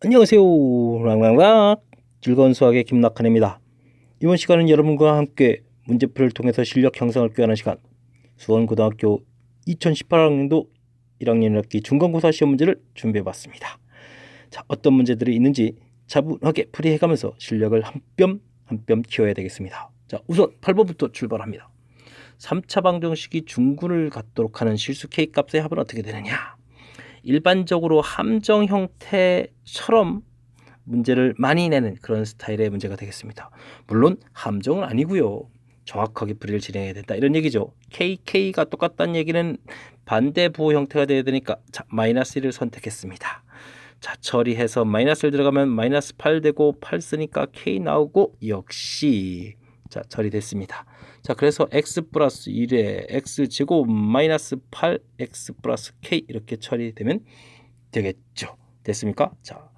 안녕하세요. 랑랑랑 즐거운 수학의 김낙한입니다. 이번 시간은 여러분과 함께 문제풀이를 통해서 실력 형성을 꾀하는 시간, 수원고등학교 2018학년도 1학년 1학기 중간고사 시험 문제를 준비해봤습니다. 자, 어떤 문제들이 있는지 차분하게 풀이해가면서 실력을 한 뼘 한 뼘 키워야 되겠습니다. 자, 우선 8번부터 출발합니다. 3차 방정식이 중근을 갖도록 하는 실수 K값의 합은 어떻게 되느냐? 일반적으로 함정 형태처럼 문제를 많이 내는 그런 스타일의 문제가 되겠습니다. 물론 함정은 아니고요. 정확하게 풀이를 진행해야 된다 이런 얘기죠. KK가 똑같다는 얘기는 반대 부호 형태가 되어야 되니까 자, 마이너스 1을 선택했습니다. 자, 처리해서 마이너스를 들어가면 마이너스 8 되고 8 쓰니까 K 나오고 역시 자, 처리됐습니다. 자, 그래서 x 플러스 1에 x제곱 마이너스 8x 플러스 k 이렇게 처리되면 되겠죠. 됐습니까? 자,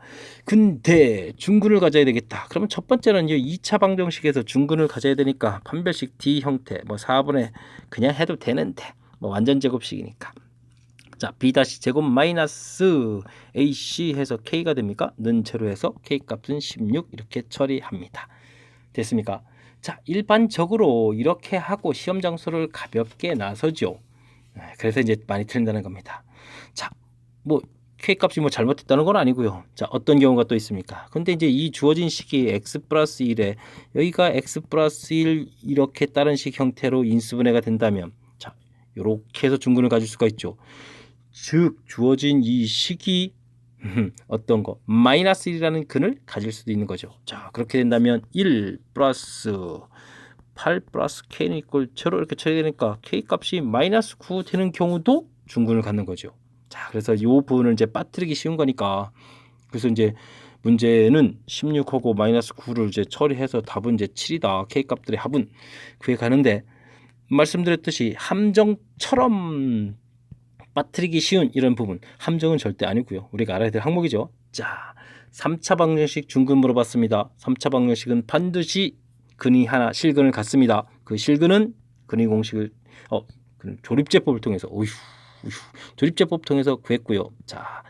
근데 중근을 가져야 되겠다. 그러면 첫 번째는 2차 방정식에서 중근을 가져야 되니까 판별식 D 형태 뭐 4분의 그냥 해도 되는데 뭐 완전 제곱식이니까 자, b 제곱 마이너스 ac 해서 k가 됩니까? 는 채로 해서 k 값은 16 이렇게 처리합니다. 됐습니까? 자, 일반적으로 이렇게 하고 시험 장소를 가볍게 나서죠. 그래서 이제 많이 틀린다는 겁니다. 자, 뭐 K값이 뭐 잘못됐다는 건 아니고요. 자, 어떤 경우가 또 있습니까? 근데 이제 이 주어진 식이 x 플러스 1에 여기가 x 플러스 1 이렇게 다른 식 형태로 인수분해가 된다면 자, 이렇게 해서 중근을 가질 수가 있죠. 즉 주어진 이 식이 어떤 거 마이너스 1이라는 근을 가질 수도 있는 거죠. 자, 그렇게 된다면 1 플러스 8 플러스 k는 이꼴 제로 이렇게 처리되니까 k 값이 마이너스 9 되는 경우도 중근을 갖는 거죠. 자, 그래서 이 부분을 이제 빠뜨리기 쉬운 거니까 그래서 이제 문제는 16하고 마이너스 9를 이제 처리해서 답은 이제 7이다. k 값들의 합은 그게 가는데 말씀드렸듯이 함정처럼 빠뜨리기 쉬운 이런 부분 함정은 절대 아니고요. 우리가 알아야 될 항목이죠. 자, 3차 방정식 중근 물어봤습니다. 3차 방정식은 반드시 근이 하나 실근을 갖습니다. 그 실근은 근의 공식을 조립제법을 통해서 조립제법 통해서 구했고요. 자,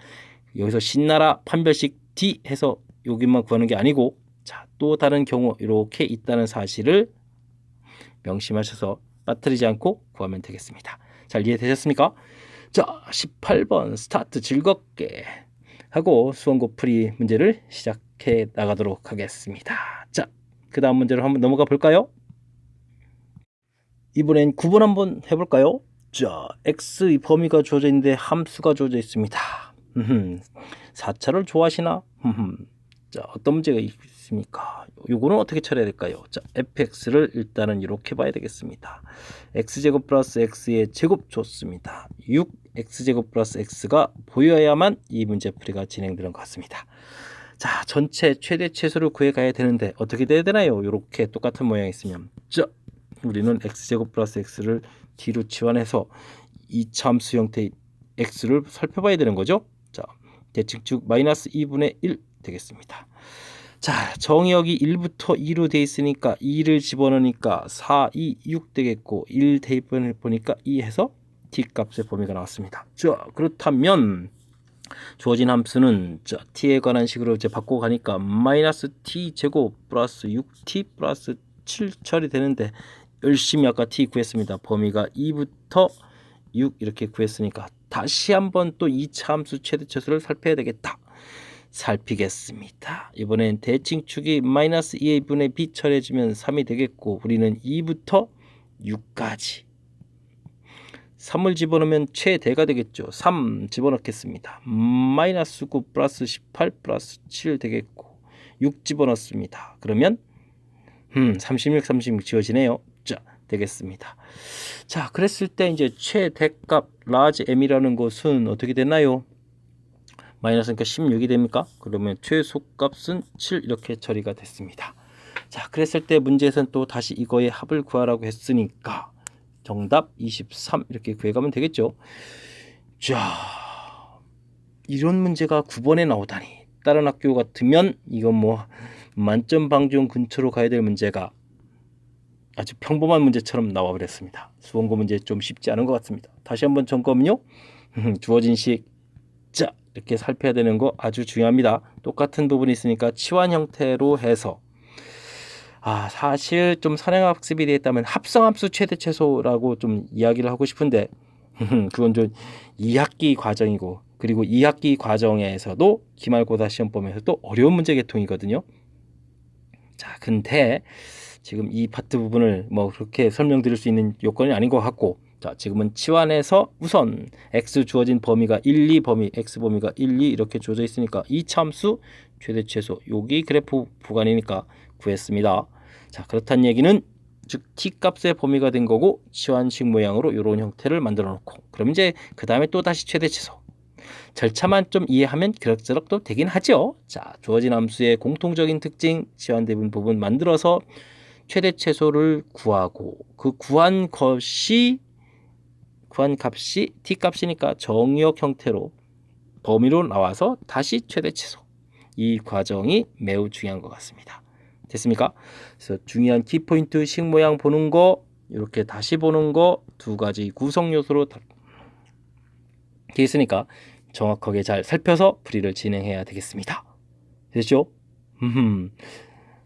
여기서 신나라 판별식 D 해서 여기만 구하는 게 아니고 자, 또 다른 경우 이렇게 있다는 사실을 명심하셔서 빠뜨리지 않고 구하면 되겠습니다. 잘 이해되셨습니까? 자, 18번 스타트 즐겁게 하고 수원고 풀이 문제를 시작해 나가도록 하겠습니다. 자, 그 다음 문제로 한번 넘어가 볼까요? 이번엔 9번 한번 해볼까요? 자, x의 범위가 주어져 있는데 함수가 주어져 있습니다. 4차를 좋아하시나? 자, 어떤 문제가 있습니까? 요거는 어떻게 처리해야 될까요? 자, fx를 일단은 이렇게 봐야 되겠습니다. x제곱 플러스 x의 제곱 좋습니다. 6x제곱 플러스 x가 보여야만 이 문제풀이가 진행되는 것 같습니다. 자, 전체 최대 최소를 구해가야 되는데 어떻게 돼야 되나요? 이렇게 똑같은 모양이 있으면 자, 우리는 x제곱 플러스 x를 뒤로 치환해서 이차함수 형태의 x를 살펴봐야 되는 거죠. 자, 대칭축 마이너스 2분의 1 되겠습니다. 자, 정의역이 1부터 2로 돼 있으니까 2를 집어넣으니까 4, 2, 6 되겠고 1 대입을 보니까 2 해서 t값의 범위가 나왔습니다. 자, 그렇다면 주어진 함수는 자, t에 관한 식으로 이제 바꾸고 가니까 마이너스 t 제곱 플러스 6t 플러스 7 처리되는데 열심히 아까 t 구했습니다. 범위가 2부터 6 이렇게 구했으니까 다시 한번 또 2차 함수 최대차수를 살펴야 되겠다. 살피겠습니다. 이번엔 대칭축이 마이너스 2분의 b 처리해주면 3이 되겠고 우리는 2부터 6까지 3을 집어넣으면 최대가 되겠죠. 3 집어넣겠습니다. 마이너스 9 플러스 18 플러스 7 되겠고 6 집어넣습니다. 그러면 36 지워지네요. 자, 되겠습니다. 자, 그랬을 때 이제 최대값 라지 m이라는 것은 어떻게 되나요? 마이너스니까 16이 됩니까? 그러면 최소값은 7 이렇게 처리가 됐습니다. 자, 그랬을 때 문제에서는 또 다시 이거의 합을 구하라고 했으니까 정답 23 이렇게 구해가면 되겠죠. 자, 이런 문제가 9번에 나오다니 다른 학교 같으면 이건 뭐 만점 방지용 근처로 가야 될 문제가 아주 평범한 문제처럼 나와버렸습니다. 수원고 문제 좀 쉽지 않은 것 같습니다. 다시 한번 점검요. 주어진 식 자, 이렇게 살펴야 되는 거 아주 중요합니다. 똑같은 부분이 있으니까 치환 형태로 해서 사실 좀 선행학습이 되어 있다면 합성함수 최대 최소라고 좀 이야기를 하고 싶은데 그건 좀 2학기 과정이고, 그리고 2학기 과정에서도 기말고사 시험 보면서도 어려운 문제 계통이거든요. 자, 근데 지금 이 파트 부분을 뭐 그렇게 설명드릴 수 있는 요건이 아닌 것 같고, 자, 지금은 치환에서 우선 x 주어진 범위가 1, 2 범위, x 범위가 1, 2 이렇게 주어져 있으니까 이 참수 최대 최소 여기 그래프 구간이니까 구했습니다. 자, 그렇다는 얘기는 즉 t 값의 범위가 된 거고 치환식 모양으로 이런 형태를 만들어 놓고, 그럼 이제 그 다음에 또 다시 최대 최소 절차만 좀 이해하면 그럭저럭 또 되긴 하죠. 자, 주어진 함수의 공통적인 특징 치환된 부분 만들어서 최대 최소를 구하고, 그 구한 값이 t 값이니까 정의역 형태로 범위로 나와서 다시 최대 최소, 이 과정이 매우 중요한 것 같습니다. 됐습니까? 그래서 중요한 키포인트 식 모양 보는 거, 이렇게 다시 보는 거 두 가지 구성 요소로 되어 있으니까 정확하게 잘 살펴서 풀이를 진행해야 되겠습니다. 됐죠?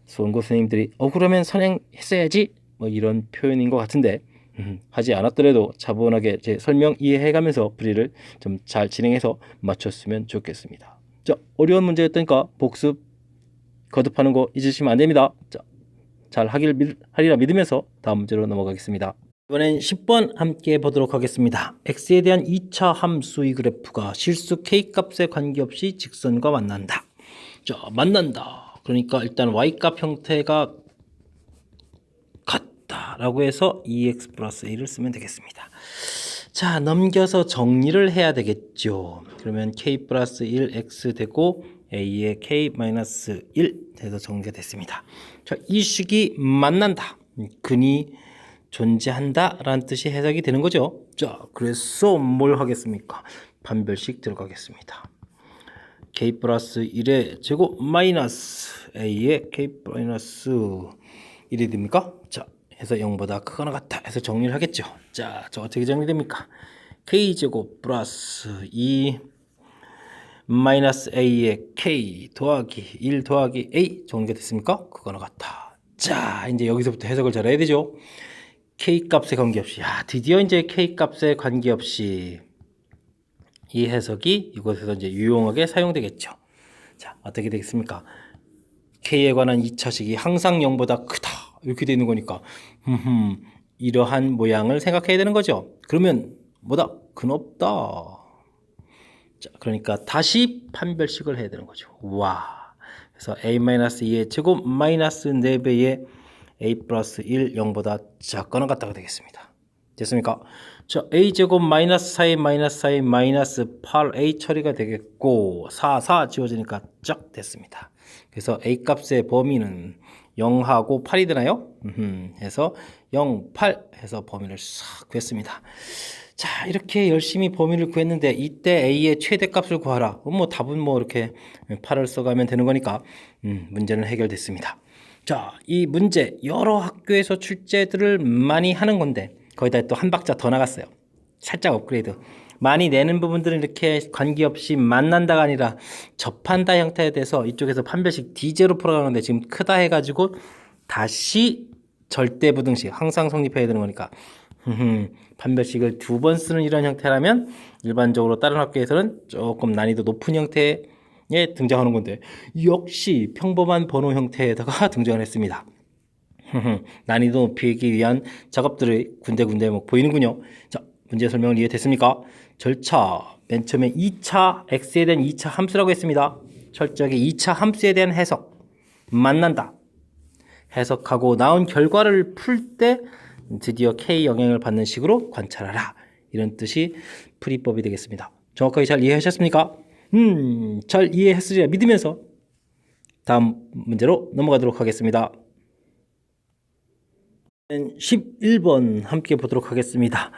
수원고 선생님들이 그러면 선행했어야지 뭐 이런 표현인 것 같은데, 하지 않았더라도 차분하게 제 설명 이해해가면서 풀이를 좀 잘 진행해서 맞췄으면 좋겠습니다. 자, 어려운 문제였다니까 복습 거듭하는 거 잊으시면 안 됩니다. 자, 잘 하리라 믿으면서 다음 문제로 넘어가겠습니다. 이번엔 10번 함께 보도록 하겠습니다. x에 대한 2차 함수의 그래프가 실수 k값에 관계없이 직선과 만난다. 자, 만난다. 그러니까 일단 y값 형태가 같다 라고 해서 2x 플러스 a를 쓰면 되겠습니다. 자, 넘겨서 정리를 해야 되겠죠. 그러면 k 플러스 1 x 되고 a의 k 마이너스 1 돼서 정리가 됐습니다. 자, 이 식이 만난다, 근이 존재한다 라는 뜻이 해석이 되는 거죠. 자, 그래서 뭘 하겠습니까? 판별식 들어가겠습니다. k 플러스 1의 제곱 마이너스 a의 k 마이너스 1이 됩니까? 자, 해서 0보다 크거나 같다 해서 정리를 하겠죠. 자, 저 어떻게 정리됩니까? k제곱 플러스 2 마이너스 a의 k 더하기 1 더하기 a 정리가 됐습니까? 그거나 같다. 자, 이제 여기서부터 해석을 잘해야 되죠. k 값에 관계없이, 드디어 이제 k 값에 관계없이 이 해석이 이곳에서 이제 유용하게 사용되겠죠. 자, 어떻게 되겠습니까? k에 관한 2차식이 항상 0보다 크다 이렇게 되는 거니까 이러한 모양을 생각해야 되는 거죠. 그러면 뭐다? 근 없다. 자, 그러니까 다시 판별식을 해야 되는 거죠. 와. 그래서 a-2의 제곱 마이너스 4배의 a 플러스 1 0보다 작거나 같다가 되겠습니다. 됐습니까? 자, a제곱 마이너스 4의 마이너스 4의 마이너스 8a 처리가 되겠고 4 지워지니까 쫙 됐습니다. 그래서 a 값의 범위는 0하고 8이 되나요? 해서 0, 8 해서 범위를 싹 구했습니다. 자, 이렇게 열심히 범위를 구했는데 이때 a의 최대값을 구하라. 뭐 답은 뭐 이렇게 8을 써가면 되는 거니까 문제는 해결됐습니다. 자, 이 문제 여러 학교에서 출제들을 많이 하는 건데 거기다 또 한 박자 더 나갔어요. 살짝 업그레이드. 많이 내는 부분들은 이렇게 관계없이 만난다가 아니라 접한다 형태에 대해서 이쪽에서 판별식 D제로 풀어가는데 지금 크다 해가지고 다시 절대부등식 항상 성립해야 되는 거니까 판별식을 2번 쓰는 이런 형태라면 일반적으로 다른 학교에서는 조금 난이도 높은 형태에 등장하는 건데 역시 평범한 번호 형태에다가 등장을 했습니다. 난이도 높이기 위한 작업들이 군데군데 뭐 보이는군요. 자, 문제 설명을 이해됐습니까? 절차, 맨 처음에 2차 x에 대한 2차 함수라고 했습니다. 철저하게 2차 함수에 대한 해석, 만난다. 해석하고 나온 결과를 풀 때 드디어 k 영향을 받는 식으로 관찰하라. 이런 뜻이 풀이법이 되겠습니다. 정확하게 잘 이해하셨습니까? 잘 이해했으리라 믿으면서 다음 문제로 넘어가도록 하겠습니다. 11번 함께 보도록 하겠습니다.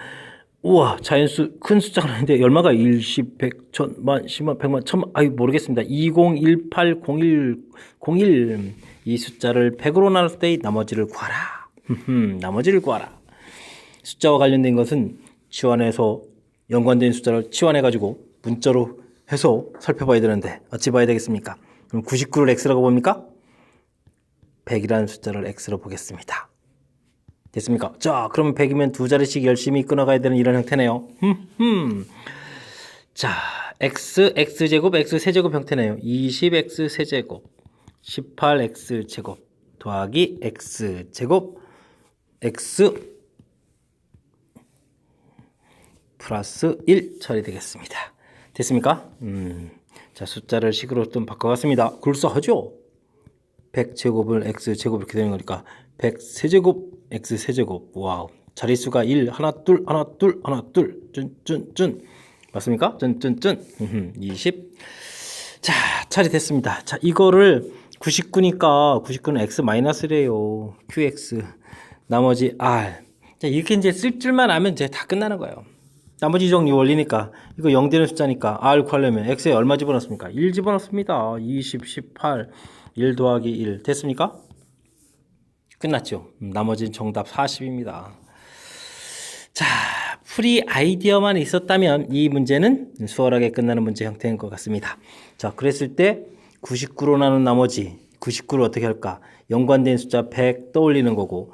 우와, 자연수 큰 숫자가 나는데 얼마가 1, 10, 100, 1000, 만, 10만, 100만, 1000만, 모르겠습니다. 20180101 이 숫자를 100으로 나눴을 때 나머지를 구하라. 나머지를 구하라. 숫자와 관련된 것은 치환해서 연관된 숫자를 치환해가지고 문자로 해서 살펴봐야 되는데 어찌 봐야 되겠습니까? 그럼 99를 x라고 봅니까? 100이라는 숫자를 x로 보겠습니다. 됐습니까? 자, 그러면 100이면 두 자리씩 열심히 끊어가야 되는 이런 형태네요. 자, x제곱, x세제곱 형태네요. 20x 세제곱, 18x 제곱 더하기 x제곱, x 플러스 1 처리되겠습니다. 됐습니까? 자, 숫자를 식으로 좀 바꿔봤습니다. 그럴싸하죠? 100제곱을 x제곱 이렇게 되는 거니까 100세제곱 x세제곱. 와우. 자릿수가 1 하나 둘 하나 둘 하나 둘 쭌쭌쭌 맞습니까? 쭌쭌쭌 20. 자, 처리됐습니다. 자, 이거를 99니까 99는 x-래요. qx 나머지 r. 자, 이렇게 이제 쓸 줄만 알면 이제 다 끝나는 거예요. 나머지 정리 원리니까 이거 0 되는 숫자니까 r 구하려면 x에 얼마 집어넣습니까? 1 집어넣습니다. 20, 18, 1 더하기 1 됐습니까? 끝났죠. 나머지는 정답 40입니다. 자, 풀이 아이디어만 있었다면 이 문제는 수월하게 끝나는 문제 형태인 것 같습니다. 자, 그랬을 때 99로 나눈 나머지 99를 어떻게 할까? 연관된 숫자 100 떠올리는 거고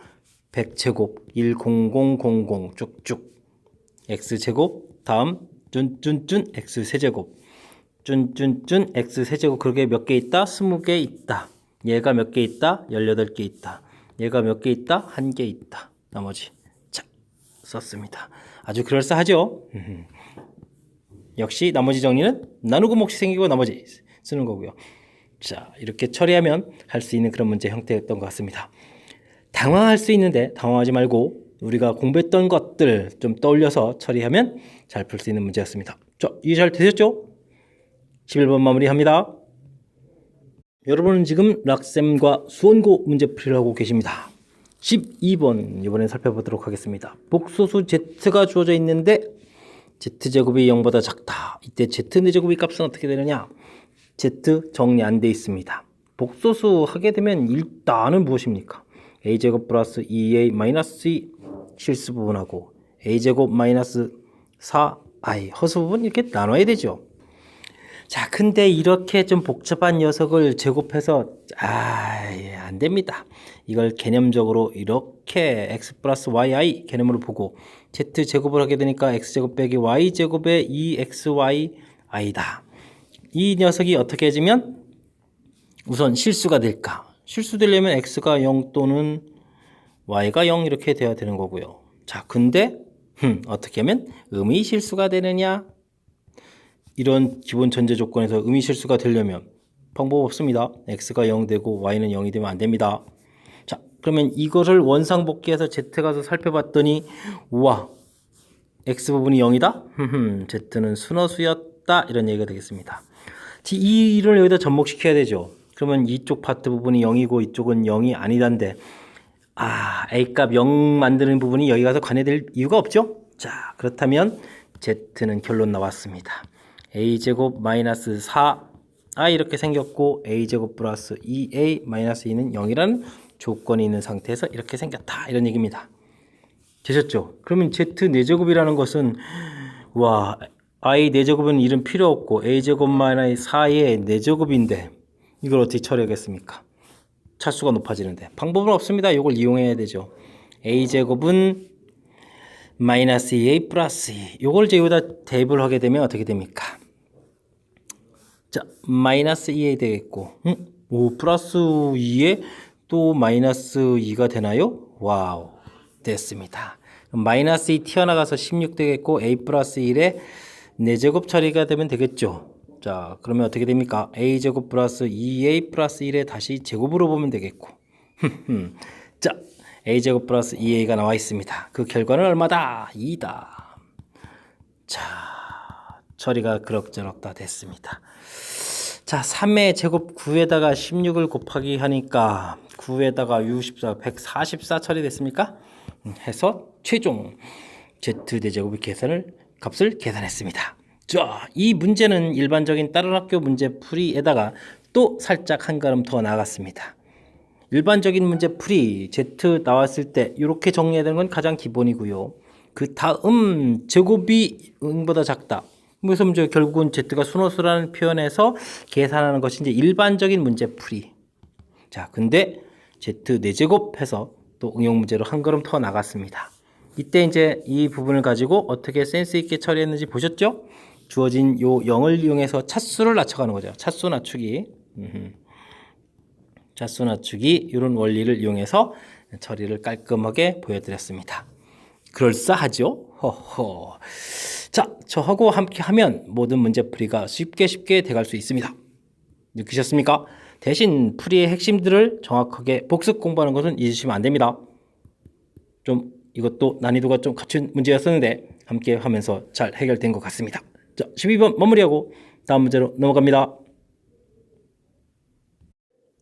100제곱 10000 쭉쭉 x제곱 다음 쭌쭌쭌 x세제곱 쭌쭌쭌 x세제곱 그렇게 몇 개 있다? 20개 있다. 얘가 몇 개 있다? 18개 있다. 얘가 몇 개 있다? 1개 있다. 나머지 자, 썼습니다. 아주 그럴싸하죠? 역시 나머지 정리는 나누고 몫이 생기고 나머지 쓰는 거고요. 자, 이렇게 처리하면 할 수 있는 그런 문제 형태였던 것 같습니다. 당황할 수 있는데 당황하지 말고 우리가 공부했던 것들 좀 떠올려서 처리하면 잘 풀 수 있는 문제였습니다. 자, 이해 잘 되셨죠? 11번 마무리합니다. 여러분은 지금 락쌤과 수원고 문제풀이를 하고 계십니다. 12번 이번엔 살펴보도록 하겠습니다. 복소수 z가 주어져 있는데 z제곱이 0보다 작다. 이때 z4제곱의 값은 어떻게 되느냐? z 정리 안 돼 있습니다. 복소수 하게 되면 일단은 무엇입니까? a제곱 플러스 2a 마이너스 2 실수 부분하고 a제곱 마이너스 4i 허수 부분 이렇게 나눠야 되죠. 자, 근데 이렇게 좀 복잡한 녀석을 제곱해서 안 됩니다. 이걸 개념적으로 이렇게 x 플러스 yi 개념으로 보고 z제곱을 하게 되니까 x제곱 빼기 y제곱의 2xyi다. 이 녀석이 어떻게 해지면 우선 실수가 될까? 실수 되려면 x가 0 또는 y가 0 이렇게 돼야 되는 거고요. 자, 근데 어떻게 하면 음의 실수가 되느냐? 이런 기본 전제 조건에서 음의 실수가 되려면 방법 없습니다. x가 0 되고 y는 0이 되면 안 됩니다. 자, 그러면 이거를 원상복귀해서 z 가서 살펴봤더니 우와, x 부분이 0이다? z는 순허수였다. 이런 얘기가 되겠습니다. 이 일을 여기다 접목시켜야 되죠. 그러면 이쪽 파트 부분이 0이고 이쪽은 0이 아니단데 A값 0 만드는 부분이 여기 가서 관여될 이유가 없죠? 자, 그렇다면 Z는 결론 나왔습니다. A제곱 마이너스 4i 이렇게 생겼고 A제곱 플러스 2a 마이너스 2는 0이라는 조건이 있는 상태에서 이렇게 생겼다. 이런 얘기입니다. 되셨죠? 그러면 Z 4제곱이라는 것은 i 4제곱은 이름 필요 없고 A제곱 마이너스 4의 4제곱인데 이걸 어떻게 처리하겠습니까? 차수가 높아지는데 방법은 없습니다. 이걸 이용해야 되죠. A제곱은 마이너스 2a 플러스 2 이걸 이제 여기다 대입을 하게 되면 어떻게 됩니까? 자, 마이너스 2a 되겠고 5 플러스 2에 또 마이너스 2가 되나요? 와우, 됐습니다. 마이너스 2 튀어나가서 16 되겠고 a 플러스 1에 4제곱 처리가 되면 되겠죠. 자, 그러면 어떻게 됩니까? a제곱 플러스 2a 플러스 1에 다시 제곱으로 보면 되겠고 자, a제곱 플러스 2a가 나와 있습니다. 그 결과는 얼마다? 2다. 자, 처리가 그럭저럭 다 됐습니다. 자, 3의 제곱 9에다가 16을 곱하기 하니까 9에다가 64, 144 처리됐습니까? 해서 최종 z4제곱의 값을 계산했습니다. 자, 이 문제는 일반적인 다른 학교 문제 풀이에다가 또 살짝 한 걸음 더 나아갔습니다. 일반적인 문제 풀이 Z 나왔을 때 이렇게 정리해야 되는 건 가장 기본이고요. 그 다음 제곱이 0보다 작다. 그래서 이제 결국은 Z가 순호수라는 표현에서 계산하는 것이 이제 일반적인 문제풀이. 자, 근데 Z 4제곱 해서 또 응용 문제로 한 걸음 더 나갔습니다. 이때 이제 이 부분을 가지고 어떻게 센스 있게 처리했는지 보셨죠? 주어진 요 0을 이용해서 차수를 낮춰가는 거죠. 차수 낮추기. 차수 낮추기 이런 원리를 이용해서 처리를 깔끔하게 보여드렸습니다. 그럴싸하죠? 허허. 자, 저하고 함께 하면 모든 문제풀이가 쉽게 돼갈 수 있습니다. 느끼셨습니까? 대신 풀이의 핵심들을 정확하게 복습 공부하는 것은 잊으시면 안 됩니다. 좀 이것도 난이도가 좀 갖춘 문제였었는데 함께 하면서 잘 해결된 것 같습니다. 자, 12번 마무리하고 다음 문제로 넘어갑니다.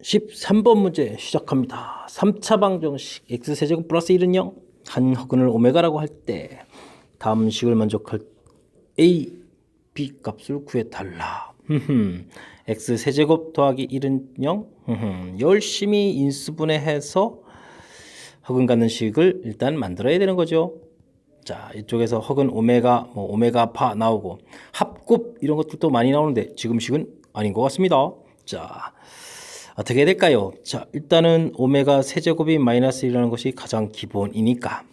13번 문제 시작합니다. 3차 방정식 x세제곱 플러스 1은 0, 한 허근을 오메가라고 할 때 다음 식을 만족할 a, b 값을 구해달라. x세제곱 더하기 1은 0. 열심히 인수분해해서 허근 갖는 식을 일단 만들어야 되는 거죠. 자, 이쪽에서 허근 오메가, 오메가 파 나오고 합곱 이런 것들도 많이 나오는데 지금 식은 아닌 것 같습니다. 자, 어떻게 해야 될까요? 자, 일단은 오메가 세제곱이 마이너스 1이라는 것이 가장 기본이니까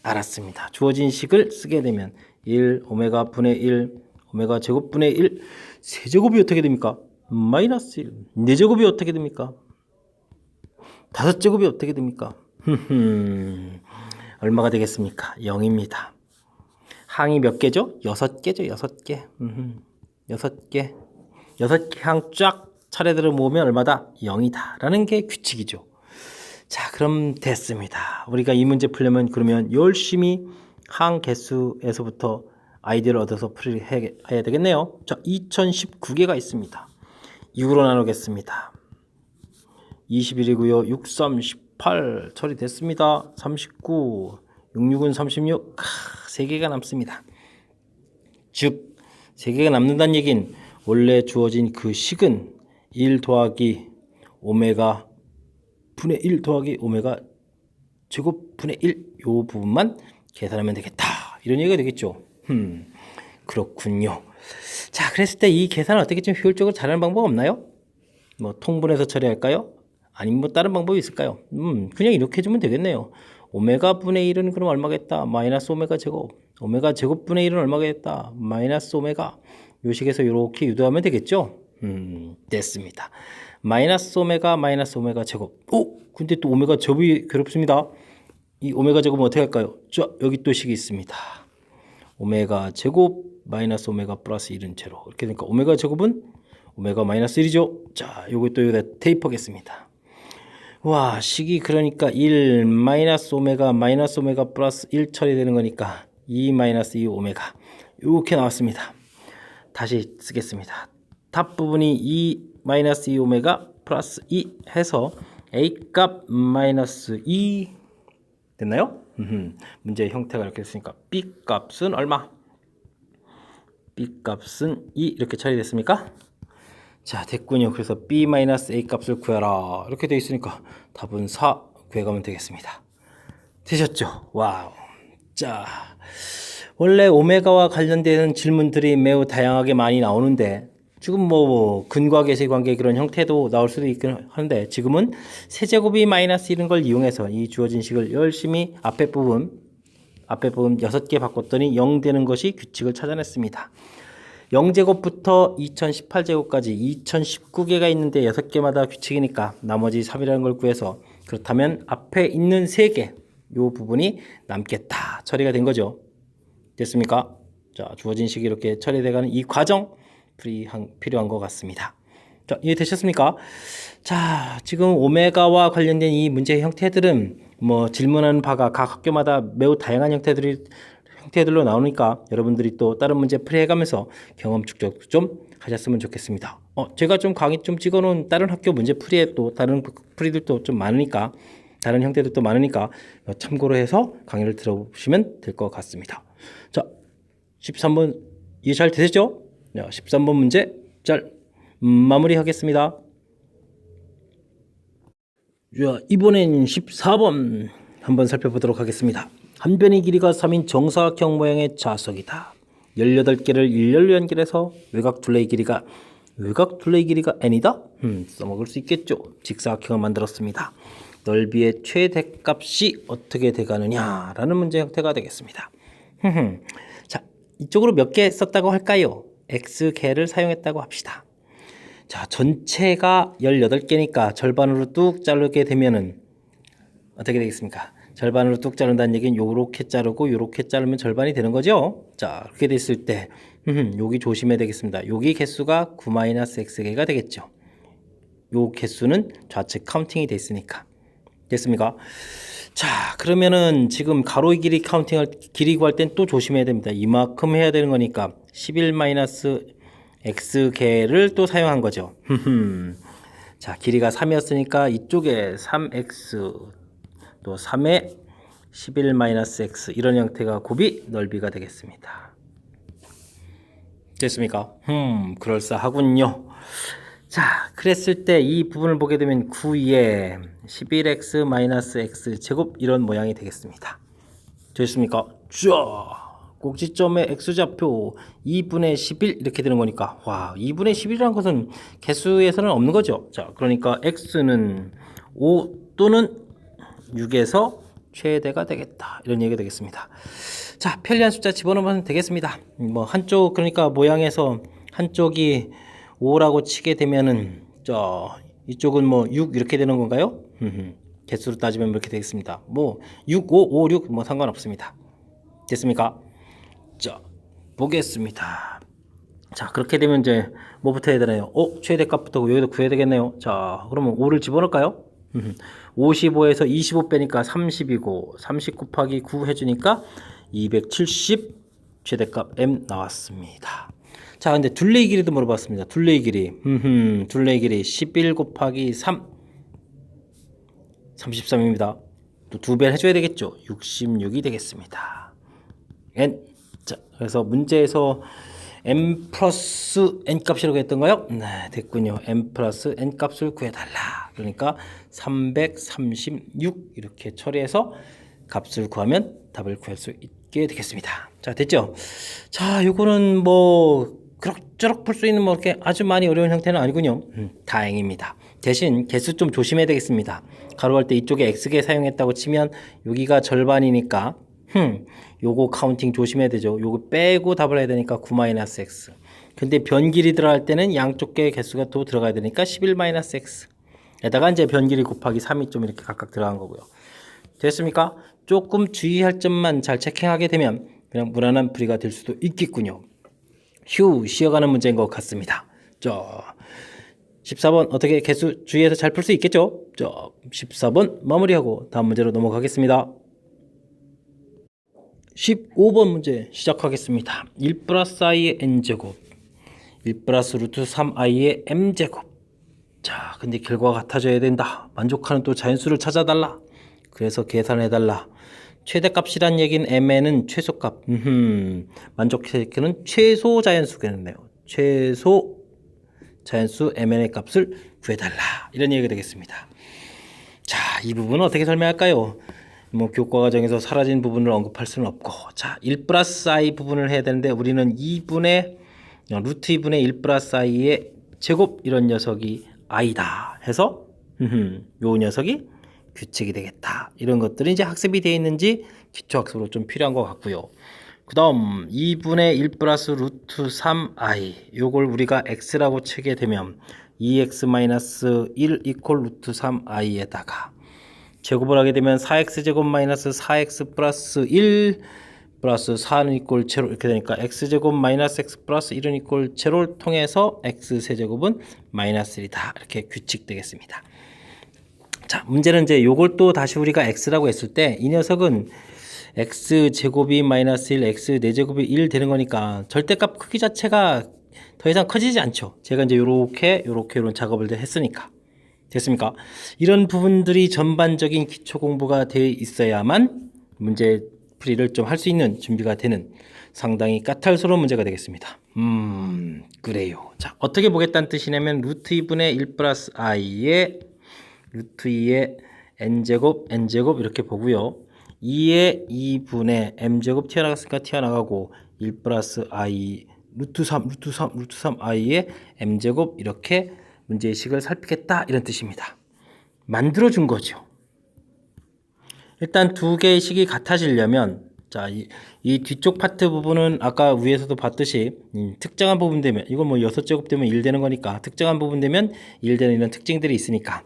알았습니다. 주어진 식을 쓰게 되면 1 오메가 분의 1 오메가 제곱 분의 1 세제곱이 어떻게 됩니까? 마이너스 1 4제곱이 어떻게 됩니까? 5제곱이 어떻게 됩니까? 얼마가 되겠습니까? 0입니다. 항이 몇 개죠? 6개죠. 6개. 6개. 6개 항 쫙 차례대로 모으면 얼마다? 0이다. 라는 게 규칙이죠. 자, 그럼 됐습니다. 우리가 이 문제 풀려면 그러면 열심히 항 개수에서부터 아이디어를 얻어서 풀이해야 되겠네요. 자, 2019개가 있습니다. 6으로 나누겠습니다. 21이고요. 6, 3, 18 처리됐습니다. 39, 66은 36, 3개가 남습니다. 즉 3개가 남는다는 얘기는 원래 주어진 그 식은 1 더하기 오메가 분의 1 더하기 오메가 제곱 분의 1 요 부분만 계산하면 되겠다. 이런 얘기가 되겠죠. 그렇군요. 자, 그랬을 때 이 계산을 어떻게 좀 효율적으로 잘하는 방법 없나요? 뭐 통분해서 처리할까요? 아니면 뭐 다른 방법이 있을까요? 그냥 이렇게 해주면 되겠네요. 오메가 분의 1은 그럼 얼마겠다? 마이너스 오메가 제곱. 오메가 제곱 분의 1은 얼마겠다? 마이너스 오메가. 요 식에서 이렇게 유도하면 되겠죠? 됐습니다. 마이너스 오메가 제곱. 오! 근데 또 오메가 제곱이 괴롭습니다. 이 오메가 제곱은 어떻게 할까요? 자, 여기 또 식이 있습니다. 오메가 제곱 마이너스 오메가 플러스 1은 제로. 이렇게 되니까 오메가 제곱은 오메가 마이너스 1이죠. 자, 요것도 여기다 테이프하겠습니다. 와, 식이 그러니까 1 마이너스 오메가 플러스 1 처리되는 거니까 2 마이너스 2 오메가 이렇게 나왔습니다. 다시 쓰겠습니다. 답 부분이 2 마이너스 2 오메가 플러스 2 해서 a 값 마이너스 2 됐나요? 문제의 형태가 이렇게 됐으니까 b 값은 얼마? b 값은 2 이렇게 처리됐습니까? 자, 됐군요. 그래서 b 마이너스 a 값을 구해라 이렇게 되어 있으니까 답은 4 구해가면 되겠습니다. 되셨죠? 와우. 자, 원래 오메가와 관련되는 질문들이 매우 다양하게 많이 나오는데 지금 뭐 근과 계시 관계 그런 형태도 나올 수도 있긴 하는데 지금은 세제곱이 마이너스 이런 걸 이용해서 이 주어진 식을 열심히 앞에 부분 6개 바꿨더니 0 되는 것이 규칙을 찾아냈습니다. 0제곱부터 2018제곱까지 2019개가 있는데 6개마다 규칙이니까 나머지 3이라는 걸 구해서 그렇다면 앞에 있는 3개 요 부분이 남겠다. 처리가 된 거죠. 됐습니까? 자, 주어진 식이 이렇게 처리돼가는 이 과정 필요한 것 같습니다. 자, 이해되셨습니까? 자, 지금 오메가와 관련된 이 문제의 형태들은 뭐 질문하는 바가 각 학교마다 매우 다양한 형태들로 나오니까 여러분들이 또 다른 문제 풀이해가면서 경험 축적 좀 하셨으면 좋겠습니다. 제가 좀 강의 좀 찍어놓은 다른 학교 문제 풀이에 또 다른 풀이들도 좀 많으니까 다른 형태들도 많으니까 참고로 해서 강의를 들어보시면 될 것 같습니다. 자, 13번 이해 잘 되셨죠? 13번 문제 잘 마무리하겠습니다. 자, 이번엔 14번 한번 살펴보도록 하겠습니다. 한 변의 길이가 3인 정사각형 모양의 자석이다. 18개를 일렬로 연결해서 외곽 둘레의 길이가 n이다? 써먹을 수 있겠죠. 직사각형을 만들었습니다. 넓이의 최대값이 어떻게 돼가느냐 라는 문제 형태가 되겠습니다. 자, 이쪽으로 몇 개 썼다고 할까요? x개를 사용했다고 합시다. 자, 전체가 18개니까 절반으로 뚝 자르게 되면은 어떻게 되겠습니까? 절반으로 뚝 자른다는 얘기는 요렇게 자르고 요렇게 자르면 절반이 되는 거죠. 자, 그렇게 됐을 때 여기 조심해야 되겠습니다. 여기 개수가 9-x개가 되겠죠. 요 개수는 좌측 카운팅이 됐으니까. 됐습니까? 자, 그러면은 지금 가로의 길이 길이 구할 땐 또 조심해야 됩니다. 이만큼 해야 되는 거니까 11-x개를 또 사용한 거죠. 자, 길이가 3이었으니까 이쪽에 3x 또 3에 11-x 이런 형태가 곱이 넓이가 되겠습니다. 됐습니까? 그럴싸하군요. 자, 그랬을 때 이 부분을 보게 되면 9에 11x-x 제곱 이런 모양이 되겠습니다. 됐습니까? 자, 꼭지점의 x좌표 2분의 11 이렇게 되는 거니까 와, 2분의 11이라는 것은 개수에서는 없는 거죠. 자, 그러니까 x는 5 또는 6에서 최대가 되겠다 이런 얘기가 되겠습니다. 자, 편리한 숫자 집어넣으면 되겠습니다. 뭐 한쪽 그러니까 모양에서 한쪽이 5라고 치게 되면은 이쪽은 뭐 6 이렇게 되는 건가요? 개수로 따지면 이렇게 되겠습니다. 뭐 6, 5, 5, 6 뭐 상관없습니다. 됐습니까? 자, 보겠습니다. 자, 그렇게 되면 이제 뭐부터 해야 되나요? 최대값부터 여기도 구해야 되겠네요. 자, 그러면 5를 집어넣을까요? 55에서 25 빼니까 30이고 30 곱하기 9 해주니까 270 최대값 m 나왔습니다. 자, 근데 둘레의 길이도 물어봤습니다. 둘레의 길이 둘레의 길이 11 곱하기 3 33입니다. 또 2배를 해줘야 되겠죠. 66이 되겠습니다. n. 자, 그래서 문제에서 m 플러스 n 값이라고 했던가요? 네, 됐군요. m 플러스 n 값을 구해달라. 그러니까 336 이렇게 처리해서 값을 구하면 답을 구할 수 있게 되겠습니다. 자, 됐죠? 자, 요거는 뭐 그럭저럭 풀 수 있는 뭐 이렇게 아주 많이 어려운 형태는 아니군요. 다행입니다. 대신 개수 좀 조심해야 되겠습니다. 가로할 때 이쪽에 x개 사용했다고 치면 여기가 절반이니까 요거 카운팅 조심해야 되죠. 요거 빼고 답을 해야 되니까 9-x. 근데 변길이 들어갈 때는 양쪽 개 개수가 또 들어가야 되니까 11-x. 에다가 이제 변길이 곱하기 3이 좀 이렇게 각각 들어간 거고요. 됐습니까? 조금 주의할 점만 잘 체킹하게 되면 그냥 무난한 풀이가 될 수도 있겠군요. 휴, 쉬어가는 문제인 것 같습니다. 14번 어떻게 개수 주의해서 잘 풀 수 있겠죠? 14번 마무리하고 다음 문제로 넘어가겠습니다. 15번 문제 시작하겠습니다. 1 플러스 i의 n제곱 1 플러스 루트 3i의 m제곱. 자, 근데 결과가 같아져야 된다. 만족하는 또 자연수를 찾아달라. 그래서 계산해달라. 최대값이란 얘기는 mn은 최소값. 만족시키는 최소 자연수겠네요. 최소 자연수 mn의 값을 구해달라. 이런 얘기가 되겠습니다. 자, 이 부분은 어떻게 설명할까요? 뭐 교과 과정에서 사라진 부분을 언급할 수는 없고, 자, 1 플러스 i 부분을 해야 되는데 우리는 2분의 루트 2분의 1 플러스 i의 제곱 이런 녀석이 i다 해서 요 녀석이 규칙이 되겠다. 이런 것들이 이제 학습이 되어 있는지 기초학습으로 좀 필요한 것 같고요. 그 다음 2분의 1 플러스 루트 3i 요걸 우리가 x라고 치게 되면 2x-1 이퀄 루트 3i에다가 제곱을 하게 되면 4x제곱 마이너스 4x 플러스 1 플러스 4는 이꼴 제로 이렇게 되니까 x제곱 마이너스 x 플러스 1은 이꼴 제로를 통해서 x세제곱은 마이너스 1이다. 이렇게 규칙되겠습니다. 자, 문제는 이제 요걸 또 다시 우리가 x라고 했을 때 이 녀석은 x제곱이 마이너스 1, x 4제곱이 1 되는 거니까 절대값 크기 자체가 더 이상 커지지 않죠. 제가 이제 요렇게 이런 작업을 했으니까. 됐습니까? 이런 부분들이 전반적인 기초 공부가 되어 있어야만 문제 풀이를 좀 할 수 있는 준비가 되는 상당히 까탈스러운 문제가 되겠습니다. 그래요. 자, 어떻게 보겠다는 뜻이냐면 루트 2분의 1 플러스 i의 루트 2의 n제곱 이렇게 보고요. 2의 2분의 m제곱 튀어나갔으니까 튀어나가고 1 플러스 i 루트 3 루트 3i의 m제곱 이렇게 문제의식을 살피겠다 이런 뜻입니다. 만들어준 거죠. 일단 두 개의 식이 같아지려면 자, 이 뒤쪽 파트 부분은 아까 위에서도 봤듯이 특정한 부분 되면 이건 뭐 6제곱 되면 1 되는 거니까 특정한 부분 되면 1 되는 이런 특징들이 있으니까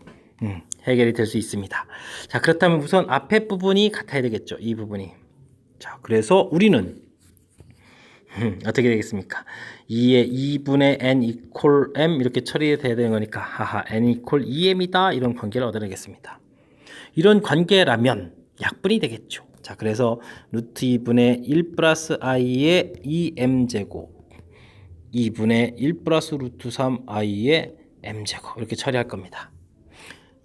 해결이 될 수 있습니다. 자, 그렇다면 우선 앞에 부분이 같아야 되겠죠. 이 부분이. 자, 그래서 우리는 어떻게 되겠습니까? 2의 2분의 n 이퀄 m 이렇게 처리돼야 되는 거니까 하하 n 이퀄 2m이다 이런 관계를 얻어내겠습니다. 이런 관계라면 약분이 되겠죠. 자, 그래서 루트 2분의 1 플러스 i의 2m제곱 2분의 1 플러스 루트 3i의 m제곱 이렇게 처리할 겁니다.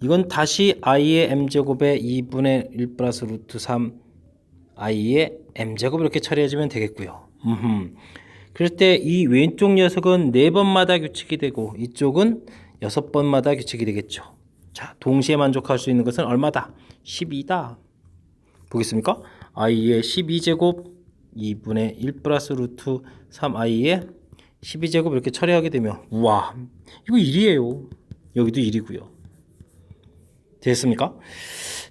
이건 다시 i의 m제곱에 2분의 1 플러스 루트 3i의 m제곱 이렇게 처리해주면 되겠고요. 그럴 때 이 왼쪽 녀석은 4번마다 규칙이 되고 이쪽은 6번마다 규칙이 되겠죠. 자, 동시에 만족할 수 있는 것은 얼마다? 12다. 보겠습니까? i의 12제곱 2분의 1 플러스 루트 3i의 12제곱 이렇게 처리하게 되면 우와 이거 1이에요. 여기도 1이고요. 됐습니까?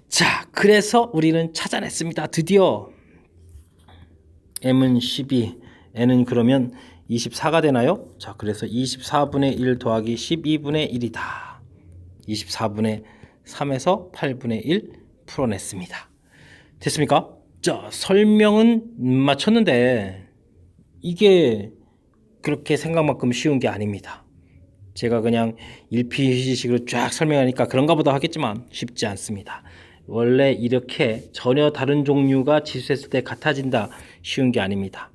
자, 그래서 우리는 찾아냈습니다. 드디어 m은 12, n은 그러면 24가 되나요? 자, 그래서 24분의 1 더하기 12분의 1이다. 24분의 3에서 8분의 1 풀어냈습니다. 됐습니까? 자, 설명은 마쳤는데 이게 그렇게 생각만큼 쉬운 게 아닙니다. 제가 그냥 1P식으로 쫙 설명하니까 그런가 보다 하겠지만 쉽지 않습니다. 원래 이렇게 전혀 다른 종류가 지수했을 때 같아진다 쉬운 게 아닙니다.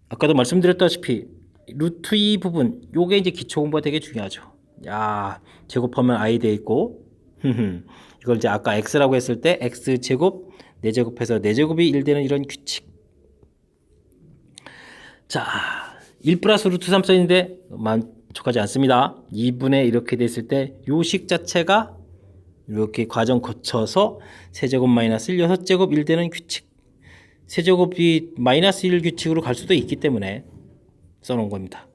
아까도 말씀드렸다시피 루트 2 부분 요게 이제 기초 공부가 되게 중요하죠. 야, 제곱하면 i 돼 있고 이걸 이제 아까 x라고 했을 때 x제곱 4제곱해서 4제곱이 1 되는 이런 규칙. 자, 1 플러스 루트 3 써있는데 만족하지 않습니다. 2분의 이렇게 됐을 때 요 식 자체가 이렇게 과정 거쳐서 세제곱 마이너스 1 6제곱 1 되는 규칙. 세제곱이 마이너스 1 규칙으로 갈 수도 있기 때문에 써놓은 겁니다.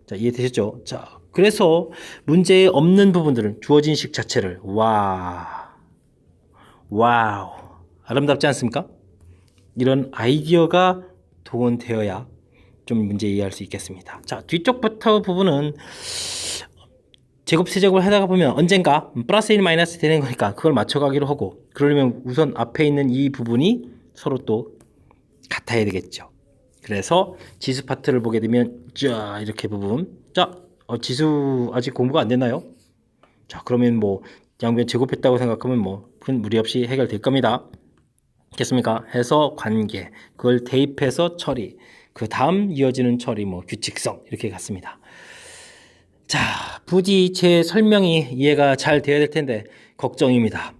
자, 이해되셨죠? 자, 그래서 문제에 없는 부분들은 주어진 식 자체를 와우 아름답지 않습니까? 이런 아이디어가 동원되어야 좀 문제 이해할 수 있겠습니다. 자, 뒤쪽부터 부분은 제곱 세제곱을 하다가 보면 언젠가 플러스 1 마이너스 되는 거니까 그걸 맞춰가기로 하고 그러려면 우선 앞에 있는 이 부분이 서로 또 같아야 되겠죠. 그래서 지수 파트를 보게 되면 자, 이렇게 부분 자, 지수 아직 공부가 안 됐나요? 자, 그러면 뭐 양변 제곱했다고 생각하면 뭐 큰 무리 없이 해결될 겁니다. 됐습니까? 해서 관계 그걸 대입해서 처리 그 다음 이어지는 처리 뭐 규칙성 이렇게 갔습니다. 자, 부디 제 설명이 이해가 잘 되어야 될 텐데 걱정입니다.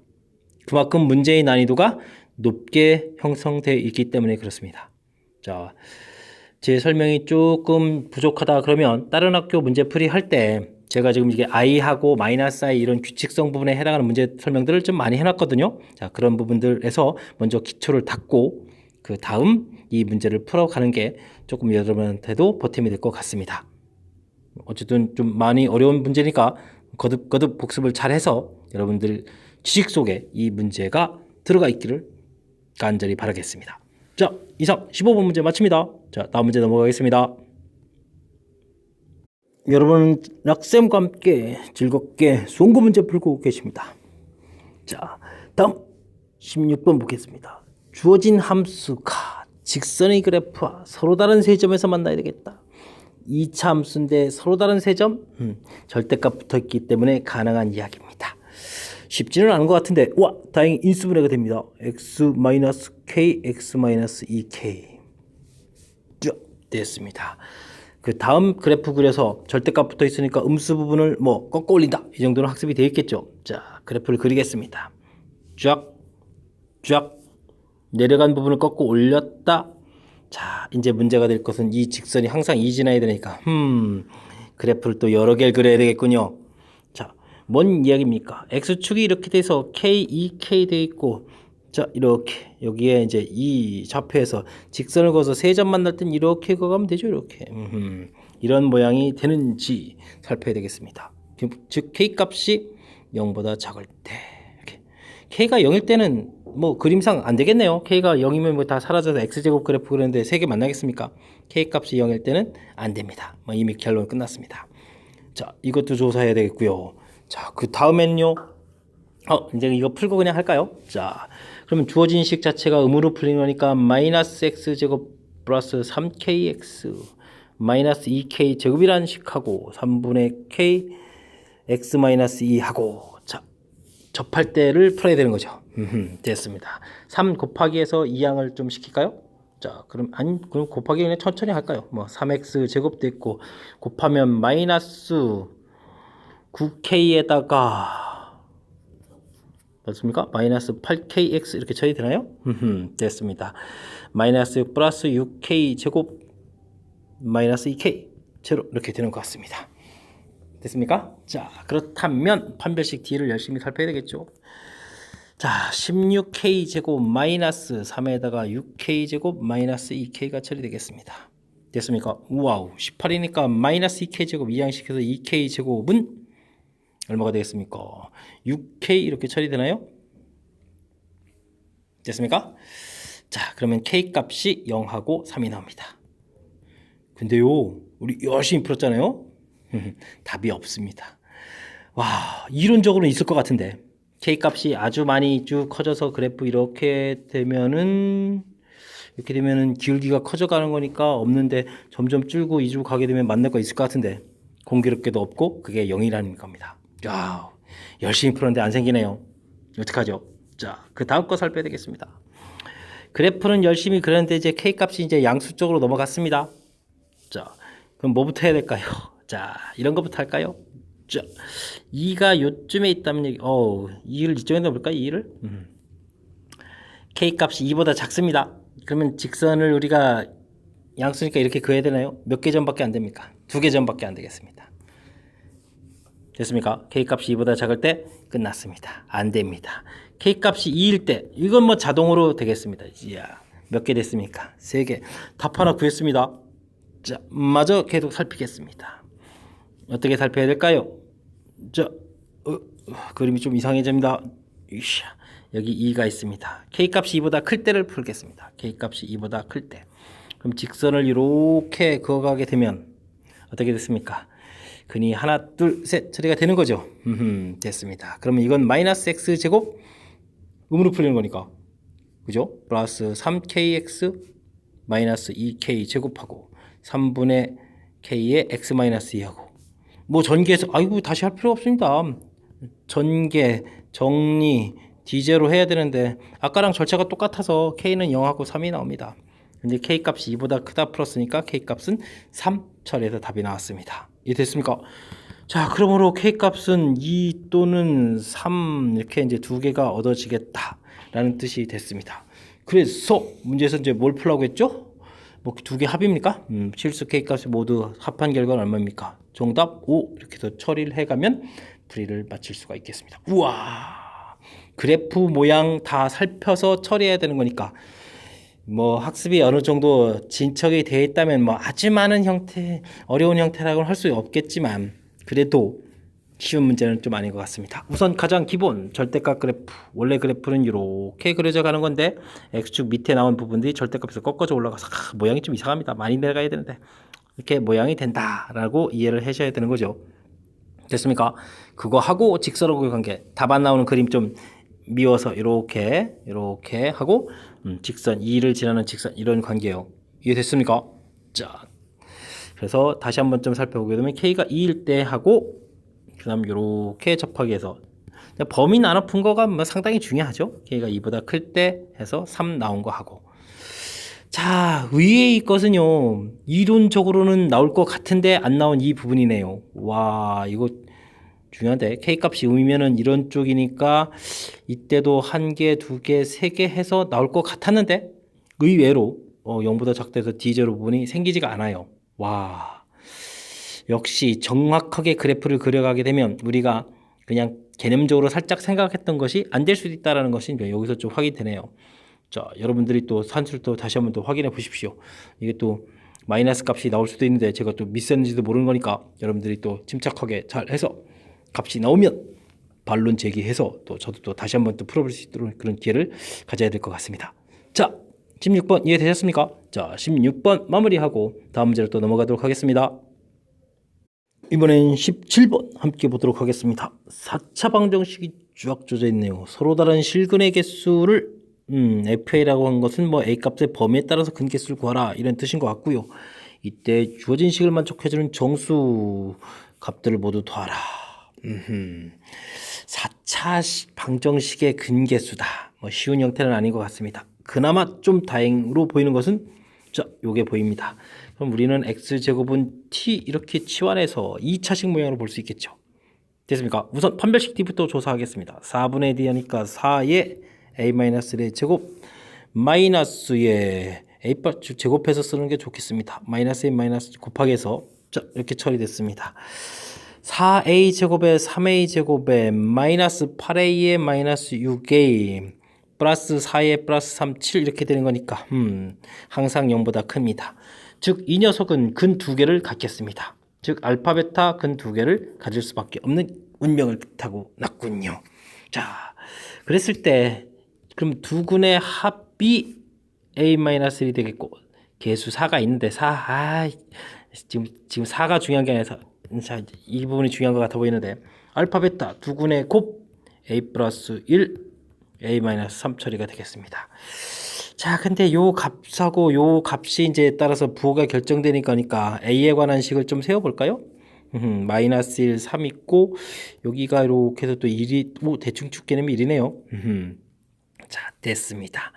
그만큼 문제의 난이도가 높게 형성되어 있기 때문에 그렇습니다. 자, 제 설명이 조금 부족하다 그러면 다른 학교 문제풀이 할 때 제가 지금 이게 i하고 마이너스 i 이런 규칙성 부분에 해당하는 문제 설명들을 좀 많이 해놨거든요. 자, 그런 부분들에서 먼저 기초를 닦고 그 다음 이 문제를 풀어가는 게 조금 여러분한테도 보탬이 될 것 같습니다. 어쨌든 좀 많이 어려운 문제니까 거듭 복습을 잘해서 여러분들 지식 속에 이 문제가 들어가 있기를 간절히 바라겠습니다. 자, 이상 15번 문제 마칩니다. 자, 다음 문제 넘어가겠습니다. 여러분은 락쌤과 함께 즐겁게 수험고 문제 풀고 계십니다. 자, 다음 16번 보겠습니다. 주어진 함수가 직선의 그래프와 서로 다른 세 점에서 만나야 되겠다. 2차 함수인데 서로 다른 세 점? 절대값 붙어있기 때문에 가능한 이야기입니다. 쉽지는 않은 것 같은데 와, 다행히 인수분해가 됩니다. x-k, x-2k 됐습니다. 그 다음 그래프 그려서 절대값 붙어 있으니까 음수 부분을 뭐 꺾어 올린다 이 정도는 학습이 되어 있겠죠. 자, 그래프를 그리겠습니다. 쫙 내려간 부분을 꺾어 올렸다. 자, 이제 문제가 될 것은 이 직선이 항상 이진해야 되니까 그래프를 또 여러 개를 그려야 되겠군요. 자, 뭔 이야기입니까? x축이 이렇게 돼서 k, 2k 돼 있고 자, 이렇게 여기에 이제 이 좌표에서 직선을 그어서 세 점 만날 땐 이렇게 그어가면 되죠. 이렇게 이런 모양이 되는지 살펴야 되겠습니다. 즉 K값이 0보다 작을 때 이렇게. K가 0일 때는 뭐 그림상 안 되겠네요. K가 0이면 뭐 다 사라져서 X제곱 그래프 그렸는데 세 개 만나겠습니까? K값이 0일 때는 안 됩니다. 뭐 이미 결론 끝났습니다. 자, 이것도 조사해야 되겠고요. 자, 그 다음엔요. 이제 이거 풀고 그냥 할까요? 자, 그러면 주어진 식 자체가 음으로 풀린 거니까 마이너스 x제곱 플러스 3kx 마이너스 2k 제곱이라는 식하고 3분의 k x 마이너스 2하고 자, 접할 때를 풀어야 되는 거죠. 됐습니다. 3 곱하기에서 2양을 좀 시킬까요? 자, 그럼 곱하기 그냥 천천히 할까요? 뭐 3x 제곱도 있고 곱하면 마이너스 9k에다가 맞습니까? 마이너스 8kx 이렇게 처리되나요? 됐습니다. 마이너스 6 플러스 6k 제곱 마이너스 2k 제로 이렇게 되는 것 같습니다. 됐습니까? 자, 그렇다면 판별식 D를 열심히 살펴야 되겠죠. 자, 16k 제곱 마이너스 3에다가 6k 제곱 마이너스 2k가 처리되겠습니다. 됐습니까? 우와우, 18이니까 마이너스 2k 제곱 이항시켜서 2k 제곱은 얼마가 되겠습니까? 6k 이렇게 처리되나요? 됐습니까? 자, 그러면 k 값이 0하고 3이 나옵니다. 근데요, 우리 열심히 풀었잖아요? 답이 없습니다. 와, 이론적으로는 있을 것 같은데 k 값이 아주 많이 쭉 커져서 그래프 이렇게 되면은 기울기가 커져가는 거니까 없는데 점점 줄고 이주고 가게 되면 만날 거 있을 것 같은데 공교롭게도 없고 그게 0이라는 겁니다. 야, 열심히 풀었는데 안 생기네요. 어떡하죠? 자, 그 다음 거 살펴야 되겠습니다. 그래프는 열심히 그렸는데 이제 K값이 이제 양수 쪽으로 넘어갔습니다. 자, 그럼 뭐부터 해야 될까요? 자, 이런 것부터 할까요? 자, 2가 요쯤에 있다면 2를 이쪽에 넣어볼까요? 2를? K값이 2보다 작습니다. 그러면 직선을 우리가 양수니까 이렇게 그어야 되나요? 몇 개 전밖에 안 됩니까? 2개 전밖에 안 되겠습니다. 됐습니까? K값이 2보다 작을 때 끝났습니다. 안 됩니다. K값이 2일 때 이건 뭐 자동으로 되겠습니다. 이야, 몇 개 됐습니까? 3개. 답 하나 구했습니다. 자, 마저 계속 살피겠습니다. 어떻게 살펴야 될까요? 자, 그림이 좀 이상해집니다. 여기 2가 있습니다. K값이 2보다 클 때를 풀겠습니다. K값이 2보다 클 때. 그럼 직선을 이렇게 그어가게 되면 어떻게 됐습니까? 근이 하나, 둘, 셋 처리가 되는 거죠. 됐습니다. 그러면 이건 마이너스 x제곱 음으로 풀리는 거니까 그죠? 플러스 3kx 마이너스 2k 제곱하고 3분의 k의 x 마이너스 2하고 뭐 전개해서 아이고 다시 할 필요 없습니다. 전개, 정리, d제로 해야 되는데 아까랑 절차가 똑같아서 k는 0하고 3이 나옵니다. 근데 K값이 2보다 크다 풀었으니까 K값은 3 처리해서 답이 나왔습니다. 이해됐습니까? 자, 그러므로 K값은 2 또는 3 이렇게 이제 두 개가 얻어지겠다라는 뜻이 됐습니다. 그래서 문제에서 이제 뭘 풀라고 했죠? 뭐 두 개 합입니까? 실수 K값이 모두 합한 결과는 얼마입니까? 정답 5 이렇게 해서 처리를 해가면 풀이를 마칠 수가 있겠습니다. 우와, 그래프 모양 다 살펴서 처리해야 되는 거니까 뭐 학습이 어느 정도 진척이 되어 있다면 뭐 아주 많은 형태, 어려운 형태라고는 할 수 없겠지만 그래도 쉬운 문제는 좀 아닌 것 같습니다. 우선 가장 기본 절대값 그래프, 원래 그래프는 이렇게 그려져 가는 건데 X축 밑에 나온 부분들이 절대값에서 꺾어져 올라가서 모양이 좀 이상합니다. 많이 내려가야 되는데 이렇게 모양이 된다라고 이해를 하셔야 되는 거죠. 됐습니까? 그거 하고 직선하고의 관계, 답 안 나오는 그림 좀 미워서 이렇게 하고 직선 2를 지나는 직선 이런 관계예요. 이해됐습니까? 자, 그래서 다시 한번 좀 살펴보게 되면 K가 2일 때 하고 그다음 이렇게 접하기해서 범위 나눠 푼 거가 뭐 상당히 중요하죠. K가 2보다 클 때 해서 3 나온 거 하고. 자, 의외의 것은요, 이론적으로는 나올 것 같은데 안 나온 이 부분이네요. 와, 이거 중요한데 K값이 음이면은 이런 쪽이니까 이때도 1개, 2개, 3개 해서 나올 것 같았는데 의외로 0보다 작다해서 D제로 부분이 생기지가 않아요. 와, 역시 정확하게 그래프를 그려가게 되면 우리가 그냥 개념적으로 살짝 생각했던 것이 안 될 수도 있다는 것이 여기서 좀 확인되네요. 자, 여러분들이 또 산수를 또 다시 한번 또 확인해 보십시오. 이게 또 마이너스 값이 나올 수도 있는데 제가 또 미스했는지도 모르는 거니까 여러분들이 또 침착하게 잘 해서 값이 나오면 반론 제기해서 또 저도 또 다시 한번 또 풀어볼 수 있도록 그런 기회를 가져야 될 것 같습니다. 자, 16번 이해되셨습니까? 자, 16번 마무리하고 다음 문제로 또 넘어가도록 하겠습니다. 이번엔 17번 함께 보도록 하겠습니다. 4차 방정식이 쫙 조져 있네요. 서로 다른 실근의 개수를 FA라고 한 것은 뭐 A 값의 범위에 따라서 근 개수를 구하라 이런 뜻인 것 같고요. 이때 주어진 식을 만족해주는 정수 값들을 모두 더하라. 4차 방정식의 근 개수다. 뭐 쉬운 형태는 아닌 것 같습니다. 그나마 좀 다행으로 보이는 것은 자, 요게 보입니다. 그럼 우리는 x제곱은 t 이렇게 치환해서 2차식 모양으로 볼 수 있겠죠. 됐습니까? 우선 판별식 t부터 조사하겠습니다. 4분의 d하니까 4의 a-의 제곱 마이너스의 a 제곱해서 쓰는 게 좋겠습니다. 마이너스 a 마이너스 곱하기 해서 자, 이렇게 처리됐습니다. 4a 제곱에 3a 제곱에 마이너스 8a에 마이너스 6a 플러스 4에 플러스 3, 7 이렇게 되는 거니까 항상 0보다 큽니다. 즉 이 녀석은 근 두 개를 갖겠습니다. 즉 알파 베타 근 두 개를 가질 수밖에 없는 운명을 타고 났군요. 자, 그랬을 때 그럼 두 근의 합이 a-1이 되겠고 개수 4가 있는데 4 지금 4가 중요한 게 아니라 자, 이 부분이 중요한 것 같아 보이는데 알파 베타 두 근의 곱 a 플러스 1 a-3 처리가 되겠습니다. 자, 근데 요 값하고 요 값이 이제 따라서 부호가 결정되니까 a에 관한 식을 좀 세워볼까요? 마이너스 1, 3 있고 여기가 이렇게 해서 또 1이 대충 축 개념이 1이네요. 자, 됐습니다.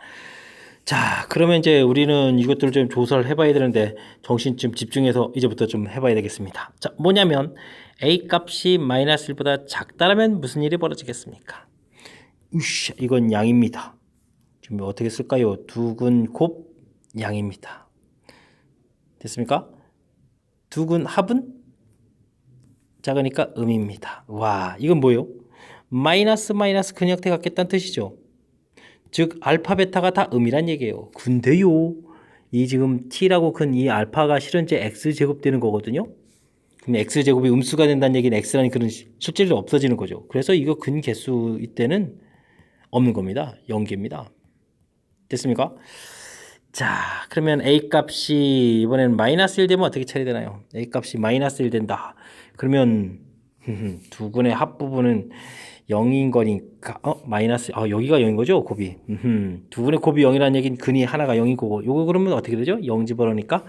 자, 그러면 이제 우리는 이것들을 좀 조사를 해봐야 되는데 정신 좀 집중해서 이제부터 좀 해봐야 되겠습니다. 자, 뭐냐면 a 값이 마이너스 1보다 작다라면 무슨 일이 벌어지겠습니까? 으쌰, 이건 양입니다. 지금 어떻게 쓸까요? 두근 곱 양입니다. 됐습니까? 두근 합은 작으니까 음입니다. 와, 이건 뭐예요? 마이너스 마이너스 근 형태 갖겠다는 뜻이죠. 즉 알파 베타가 다 음이란 얘기예요. 근데요, 이 지금 t라고 큰 이 알파가 실은 이제 x 제곱 되는 거거든요. 그럼 x 제곱이 음수가 된다는 얘기는 x라는 그런 실질이 없어지는 거죠. 그래서 이거 근 개수 이때는 없는 겁니다. 0개입니다. 됐습니까? 자, 그러면 a 값이 이번에는 마이너스 1 되면 어떻게 처리되나요? a 값이 마이너스 1 된다. 그러면 두 근의 합 부분은 0인 거니까 마이너스 여기가 0인 거죠? 곱이. 두 근의 곱이 0이라는 얘기는 근이 하나가 0인 거고 요거 그러면 어떻게 되죠? 0 집어넣으니까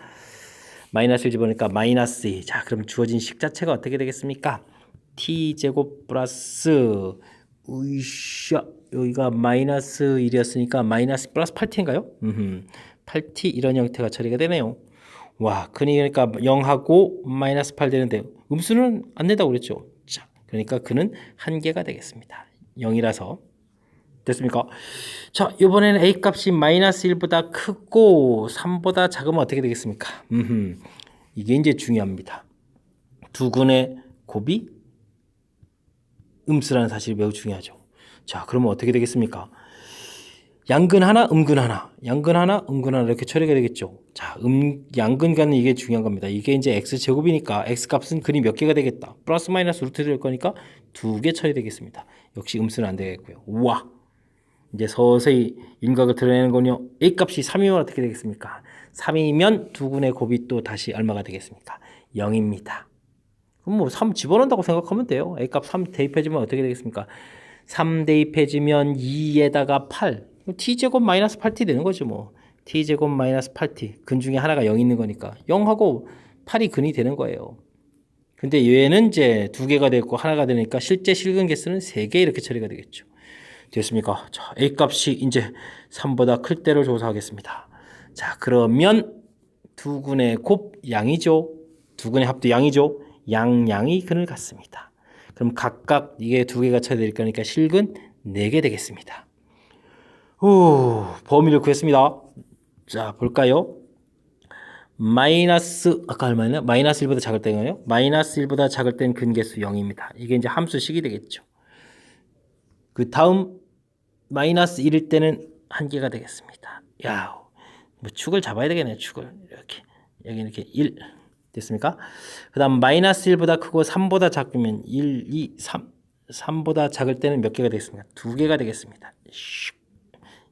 마이너스 1 집어넣으니까 마이너스 2. 자, 그럼 주어진 식 자체가 어떻게 되겠습니까? t제곱 플러스 으쌰, 여기가 마이너스 1이었으니까 마이너스 플러스 8t인가요? 8t 이런 형태가 처리가 되네요. 와, 그러니까 0하고 마이너스 8 되는데 음수는 안 된다고 그랬죠. 자, 그러니까 그는 한 개가 되겠습니다. 0이라서. 됐습니까? 자, 이번에는 a 값이 마이너스 1보다 크고 3보다 작으면 어떻게 되겠습니까? 이게 이제 중요합니다. 두 근의 곱이 음수라는 사실이 매우 중요하죠. 자, 그러면 어떻게 되겠습니까? 양근 하나, 음근 하나, 양근 하나, 음근 하나 이렇게 처리가 되겠죠. 자, 양근간은 이게 중요한 겁니다. 이게 이제 x 제곱이니까 x 값은 근이 몇 개가 되겠다. 플러스 마이너스 루트 될 거니까 2개 처리되겠습니다. 역시 음수는 안 되겠고요. 우와, 이제 서서히 윤곽을 드러내는 거요. a 값이 3이면 어떻게 되겠습니까? 3이면 두 근의 곱이 또 다시 얼마가 되겠습니까? 0입니다. 그럼 뭐 3 집어넣는다고 생각하면 돼요. a 값 3 대입해주면 어떻게 되겠습니까? 3 대입해주면 2에다가 8 t제곱 마이너스 8t 되는 거죠. 뭐 t제곱 마이너스 8t 근 중에 하나가 0 있는 거니까 0하고 8이 근이 되는 거예요. 근데 얘는 이제 두 개가 되고 하나가 되니까 실제 실근 개수는 3개 이렇게 처리가 되겠죠. 됐습니까? 자, a 값이 이제 3보다 클 때를 조사하겠습니다. 자, 그러면 두 근의 곱 양이죠. 두 근의 합도 양이죠. 양이 근을 갖습니다. 그럼 각각 이게 두 개가 처리될 거니까 실근 4개 되겠습니다. 범위를 구했습니다. 자, 볼까요? 마이너스 아까 얼마냐? 마이너스 1보다 작을 때는요. 마이너스 1보다 작을 땐 근개수 0입니다. 이게 이제 함수식이 되겠죠. 그 다음 마이너스 1일 때는 한 개가 되겠습니다. 야, 뭐 축을 잡아야 되겠네요. 축을 이렇게 여기 이렇게 1 됐습니까? 그 다음 마이너스 1보다 크고 3보다 작으면 1, 2, 3 3보다 작을 때는 몇 개가 되겠습니까? 2개가 되겠습니다.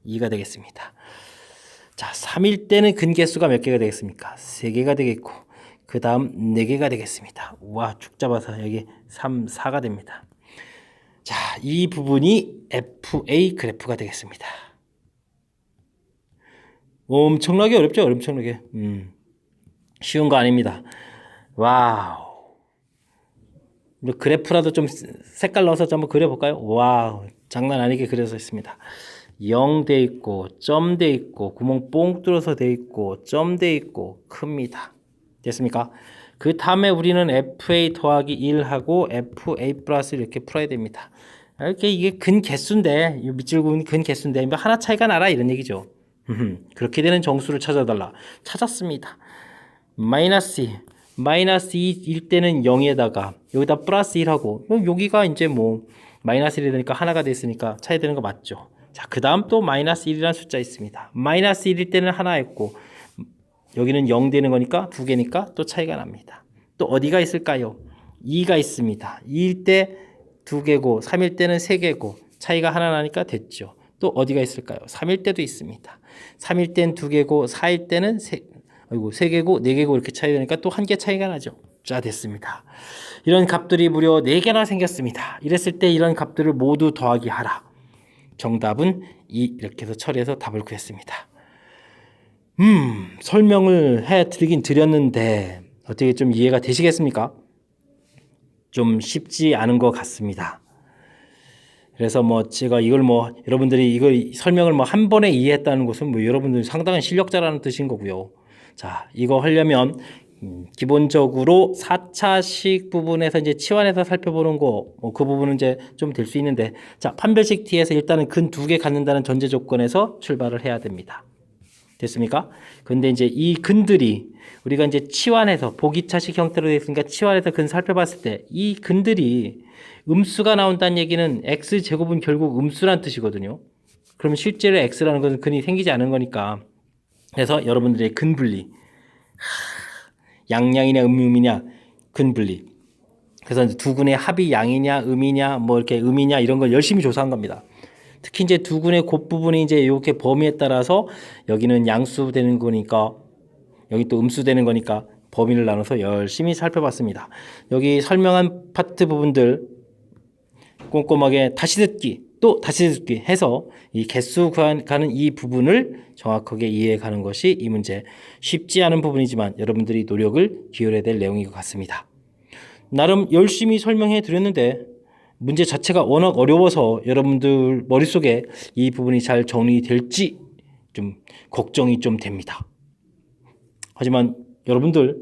2가 되겠습니다. 자, 3일 때는 근개수가 몇 개가 되겠습니까? 3개가 되겠고 그 다음 4개가 되겠습니다. 와, 축 잡아서 여기 3, 4가 됩니다. 자, 이 부분이 FA 그래프가 되겠습니다. 엄청나게 어렵죠? 엄청나게. 쉬운 거 아닙니다. 와우. 그래프라도 좀 색깔 넣어서 한번 그려볼까요? 와우. 장난 아니게 그려서 있습니다. 0 돼 있고, 점 돼 있고, 구멍 뽕 뚫어서 돼 있고, 점 돼 있고, 큽니다. 됐습니까? 그 다음에 우리는 FA 더하기 1하고 FA 플러스 이렇게 풀어야 됩니다. 이렇게 이게 근 개수인데, 이 밑줄근 근 개수인데, 뭐 하나 차이가 나라 이런 얘기죠. 그렇게 되는 정수를 찾아달라. 찾았습니다. 마이너스 2일 때는 0에다가 여기다 플러스 1하고 여기가 이제 뭐 마이너스 1이 되니까 하나가 됐으니까 차이 되는 거 맞죠. 자, 그 다음 또 마이너스 1이라는 숫자 있습니다. 마이너스 1일 때는 하나 있고 여기는 0 되는 거니까 2개니까 또 차이가 납니다. 또 어디가 있을까요? 2가 있습니다. 2일 때 2개고 3일 때는 3개고 차이가 하나 나니까 됐죠. 또 어디가 있을까요? 3일 때도 있습니다. 3일 땐 2개고 4일 때는 3개고 4개고 이렇게 차이 나니까 또 한 개 차이가 나죠. 자, 됐습니다. 이런 값들이 무려 4개나 생겼습니다. 이랬을 때 이런 값들을 모두 더하기 하라. 정답은 2 이렇게 해서 처리해서 답을 구했습니다. 설명을 해드리긴 드렸는데 어떻게 좀 이해가 되시겠습니까? 좀 쉽지 않은 것 같습니다. 그래서 뭐 제가 이걸 뭐 여러분들이 이걸 설명을 뭐 한 번에 이해했다는 것은 뭐 여러분들이 상당한 실력자라는 뜻인 거고요. 자, 이거 하려면 기본적으로 4차식 부분에서 이제 치환해서 살펴보는 거, 그 부분은 이제 좀 될 수 있는데, 자, 판별식 T에서 일단은 근 2개 갖는다는 전제 조건에서 출발을 해야 됩니다. 됐습니까? 근데 이제 이 근들이 우리가 이제 치환해서 보기차식 형태로 되어 있으니까 치환해서 근 살펴봤을 때 이 근들이 음수가 나온다는 얘기는 x 제곱은 결국 음수란 뜻이거든요. 그러면 실제로 x라는 것은 근이 생기지 않은 거니까. 그래서 여러분들의 근 분리, 양이냐 음이냐 근 분리. 그래서 두 근의 합이 양이냐 음이냐 뭐 이렇게 음이냐 이런 걸 열심히 조사한 겁니다. 특히 이제 두 근의 곱 부분이 이제 이렇게 범위에 따라서 여기는 양수 되는 거니까 여기 또 음수 되는 거니까 범위를 나눠서 열심히 살펴봤습니다. 여기 설명한 파트 부분들 꼼꼼하게 다시 듣기 또 다시 듣기 해서 이 개수 가는 이 부분을 정확하게 이해해 가는 것이 이 문제. 쉽지 않은 부분이지만 여러분들이 노력을 기울여야 될 내용인 것 같습니다. 나름 열심히 설명해 드렸는데 문제 자체가 워낙 어려워서 여러분들 머릿속에 이 부분이 잘 정리될지 좀 걱정이 좀 됩니다. 하지만 여러분들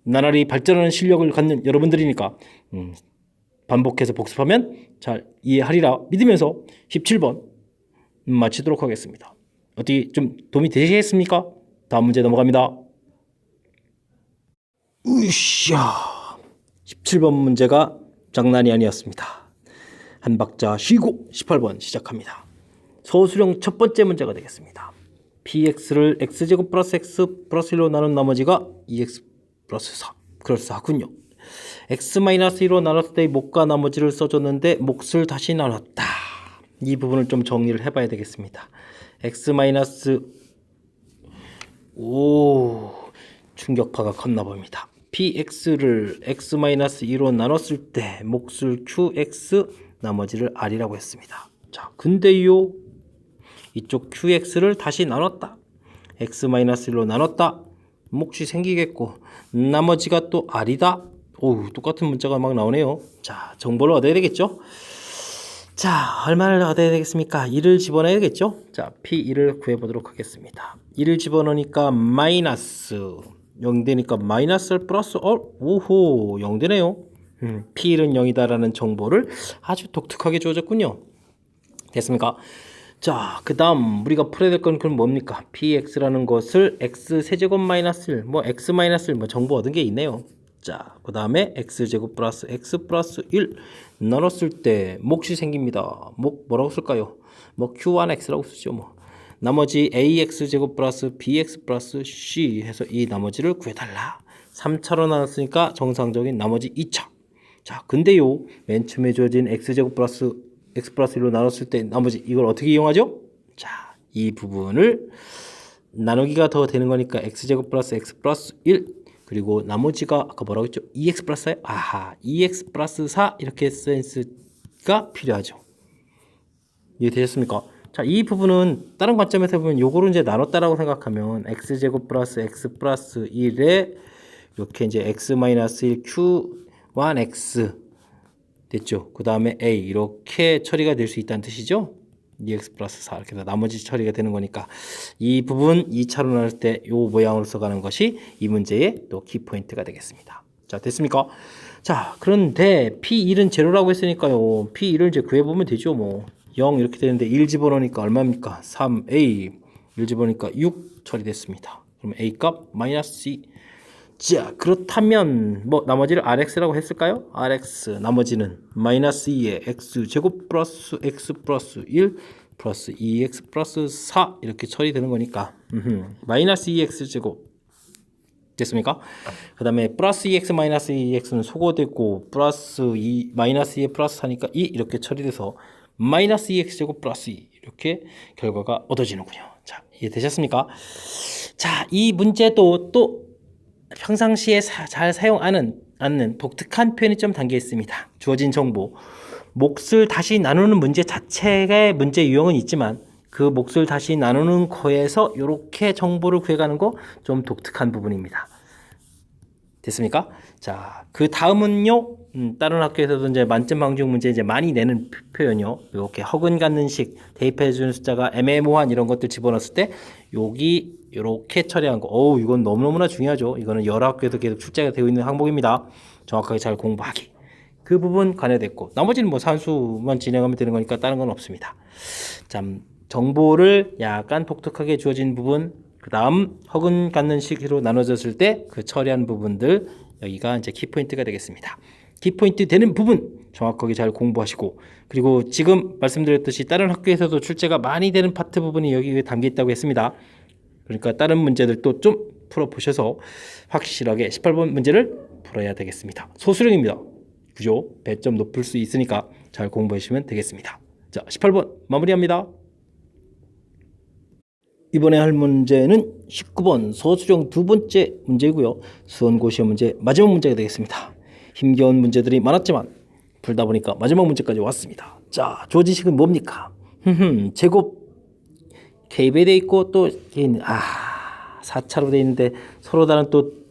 나날이 발전하는 실력을 갖는 여러분들이니까 반복해서 복습하면 잘 이해하리라 믿으면서 17번 마치도록 하겠습니다. 어떻게 좀 도움이 되시겠습니까? 다음 문제 넘어갑니다. 으쌰! 17번 문제가 장난이 아니었습니다. 한 박자 쉬고 18번 시작합니다. 소수령 첫 번째 문제가 되겠습니다. px를 x제곱 플러스 x 플러스 1로 나눈 나머지가 2x 플러스 4. 그럴싸하군요. x-1로 나눴을 때의 몫과 나머지를 써줬는데 몫을 다시 나눴다. 이 부분을 좀 정리를 해봐야 되겠습니다. x- 오, 충격파가 컸나 봅니다. px를 x-2로 나눴을 때 몫을 qx 나머지를 r이라고 했습니다. 자, 근데요 이쪽 qx를 다시 나눴다. x-1로 나눴다. 몫이 생기겠고 나머지가 또 r이다. 오, 똑같은 문자가 막 나오네요. 자, 정보를 얻어야 되겠죠. 자, 얼마를 얻어야 되겠습니까? 1을 집어넣어야겠죠. 자, p1을 구해보도록 하겠습니다. 1을 집어넣으니까 마이너스 0 되니까 마이너스 플러스 오호 0 되네요. p1은 0이다라는 정보를 아주 독특하게 주어졌군요. 됐습니까? 자, 그 다음 우리가 풀어야 될 건 그럼 뭡니까? px라는 것을 x 세제곱 마이너스 1, 뭐 x 마이너스 1, 뭐 정보 얻은 게 있네요. 자, 그 다음에 x제곱 플러스 x 플러스 1 나눴을 때 몫이 생깁니다. 뭐라고 쓸까요? 뭐 q1x라고 쓰죠. 뭐 나머지 ax제곱 플러스 bx 플러스 c 해서 이 나머지를 구해달라. 3차로 나눴으니까 정상적인 나머지 2차. 자, 근데요, 맨 처음에 주어진 x제곱 플러스 x 플러스 1로 나눴을 때 나머지 이걸 어떻게 이용하죠? 자, 이 부분을 나누기가 더 되는 거니까 x제곱 플러스 x 플러스 1 그리고 나머지가 아까 뭐라고 했죠? 2x 플러스 4? 아하, 2x 플러스 4 이렇게 센스가 필요하죠. 이해되셨습니까? 자, 이 부분은 다른 관점에서 보면 요거를 이제 나눴다라고 생각하면 x제곱 플러스 x 플러스 1에 이렇게 이제 x 마이너스 1 q1x 됐죠? 그 다음에 a 이렇게 처리가 될 수 있다는 뜻이죠? 2x 플러스 4 이렇게 해서 나머지 처리가 되는 거니까 이 부분 2차로 나눌 때 이 모양으로 써가는 것이 이 문제의 또 키포인트가 되겠습니다. 자, 됐습니까? 자, 그런데 P1은 제로라고 했으니까요. P1을 이제 구해보면 되죠. 뭐 0 이렇게 되는데 1 집어넣으니까 얼마입니까? 3a 1 집어넣으니까 6 처리됐습니다. 그럼 a 값 마이너스 2. 자, 그렇다면 뭐 나머지를 rx라고 했을까요? rx 나머지는 마이너스 2에 x제곱 플러스 x 플러스 1 플러스 2x 플러스 4 이렇게 처리되는 거니까 마이너스 2x제곱 됐습니까? 그 다음에 플러스 2x 마이너스 2x는 소거되고 플러스 2 마이너스 2에 플러스 4니까 2 이렇게 처리돼서 마이너스 2x제곱 플러스 2 이렇게 결과가 얻어지는군요. 자, 이해되셨습니까? 자, 이 문제도 또 평상시에 잘 사용하는 않는 독특한 표현이 좀 담겨 있습니다. 주어진 정보, 몫을 다시 나누는 문제 자체의 문제 유형은 있지만 그 몫을 다시 나누는 거에서 이렇게 정보를 구해가는 거 좀 독특한 부분입니다. 됐습니까? 자, 그 다음은요. 다른 학교에서도 이제 만점 방정 문제 이제 많이 내는 표현이요. 이렇게 허근 갖는 식, 대입해 주는 숫자가 애매모호한 이런 것들 집어넣었을 때 여기 이렇게 처리한 거. 어우, 이건 너무너무나 중요하죠. 이거는 여러 학교에서 계속 출제가 되어 있는 항목입니다. 정확하게 잘 공부하기. 그 부분 관여됐고 나머지는 뭐 산수만 진행하면 되는 거니까 다른 건 없습니다. 참 정보를 약간 독특하게 주어진 부분, 그 다음 허근 갖는 식으로 나눠졌을 때 그 처리한 부분들, 여기가 이제 키포인트가 되겠습니다. 키포인트 되는 부분 정확하게 잘 공부하시고, 그리고 지금 말씀드렸듯이 다른 학교에서도 출제가 많이 되는 파트 부분이 여기에 담겨 있다고 했습니다. 그러니까 다른 문제들도 좀 풀어보셔서 확실하게 18번 문제를 풀어야 되겠습니다. 소수령입니다. 그죠? 배점 높을 수 있으니까 잘 공부해 주시면 되겠습니다. 자, 18번 마무리합니다. 이번에 할 문제는 19번 소수령 두 번째 문제고요. 수원고시험 문제 마지막 문제가 되겠습니다. 힘겨운 문제들이 많았지만 풀다 보니까 마지막 문제까지 왔습니다. 자, 주어진 식은 뭡니까? 제곱 K배에 돼 있고 또 4차로 돼 있는데 서로 다른 또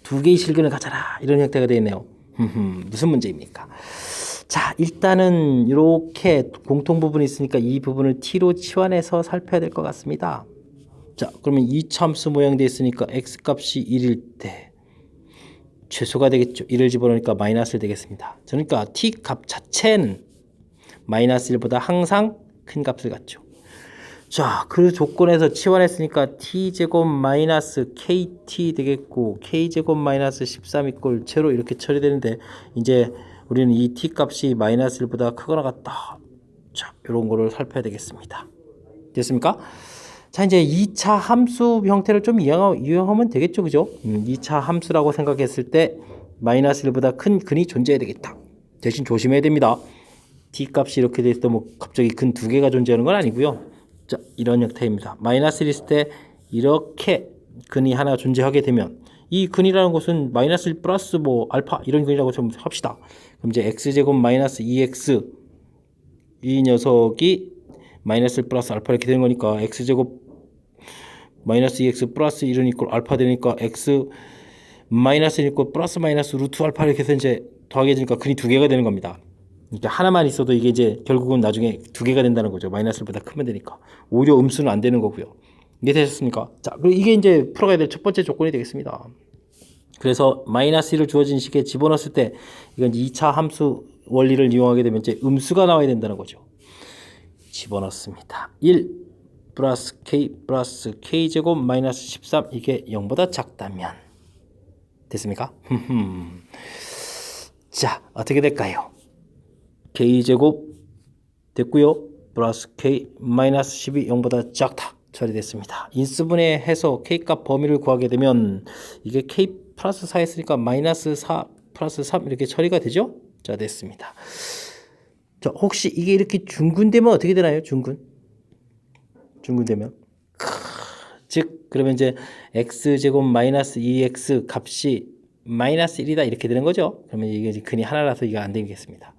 두 개의 실근을 가져라 이런 형태가 되어 있네요. 무슨 문제입니까? 자, 일단은 이렇게 공통 부분이 있으니까 이 부분을 t로 치환해서 살펴야 될 것 같습니다. 자, 그러면 이 참수 모양 되어 있으니까 x값이 1일 때 최소가 되겠죠. 1을 집어넣으니까 마이너스 1 되겠습니다. 그러니까 t 값 자체는 마이너스 1보다 항상 큰 값을 갖죠. 자, 그 조건에서 치환했으니까 t제곱 마이너스 kt 되겠고 k제곱 마이너스 13 이꼴 제로 이렇게 처리되는데 이제 우리는 이 t 값이 마이너스 1보다 크거나 같다. 자, 이런 거를 살펴야 되겠습니다. 됐습니까? 자, 이제 2차 함수 형태를 좀 이용하면 되겠죠. 그죠? 2차 함수라고 생각했을 때 마이너스 1보다 큰 근이 존재해야 되겠다. 대신 조심해야 됩니다. t 값이 이렇게 돼 있을 때 뭐 갑자기 근 두 개가 존재하는 건 아니고요. 자, 이런 형태입니다. 마이너스 1 있을 때 이렇게 근이 하나 존재하게 되면 이 근이라는 것은 마이너스 1 플러스 뭐 알파 이런 근이라고 좀 합시다. 그럼 이제 x제곱 마이너스 2x 이 녀석이 마이너스 1 플러스 알파 이렇게 되는 거니까 x제곱 마이너스 2x 플러스 1은 이꼴 알파 되니까 x 마이너스 1 이꼴 플러스 마이너스 루트 알파 이렇게 해서 이제 더하게 되니까 근이 두 개가 되는 겁니다. 이게 하나만 있어도 이게 이제 결국은 나중에 두 개가 된다는 거죠. 마이너스 1보다 크면 되니까. 오히려 음수는 안 되는 거고요. 이해되셨습니까? 자, 그리고 이게 이제 풀어가야 될 첫 번째 조건이 되겠습니다. 그래서 마이너스 1을 주어진 식에 집어넣었을 때 이건 2차 함수 원리를 이용하게 되면 이제 음수가 나와야 된다는 거죠. 집어넣습니다. 1 플러스 k 플러스 k제곱 마이너스 13 이게 0보다 작다면 됐습니까? 자, 어떻게 될까요? K제곱 됐고요. 플러스 K 마이너스 10이 0보다 작다. 처리됐습니다. 인수분해해서 K값 범위를 구하게 되면 이게 K 플러스 4 했으니까 마이너스 4 플러스 3 이렇게 처리가 되죠? 자, 됐습니다. 자, 혹시 이게 이렇게 중근되면 어떻게 되나요? 중근되면 즉 그러면 이제 x제곱 마이너스 2x 값이 마이너스 1이다 이렇게 되는 거죠. 그러면 이게 이제 근이 하나라서 이거 안 되겠습니다.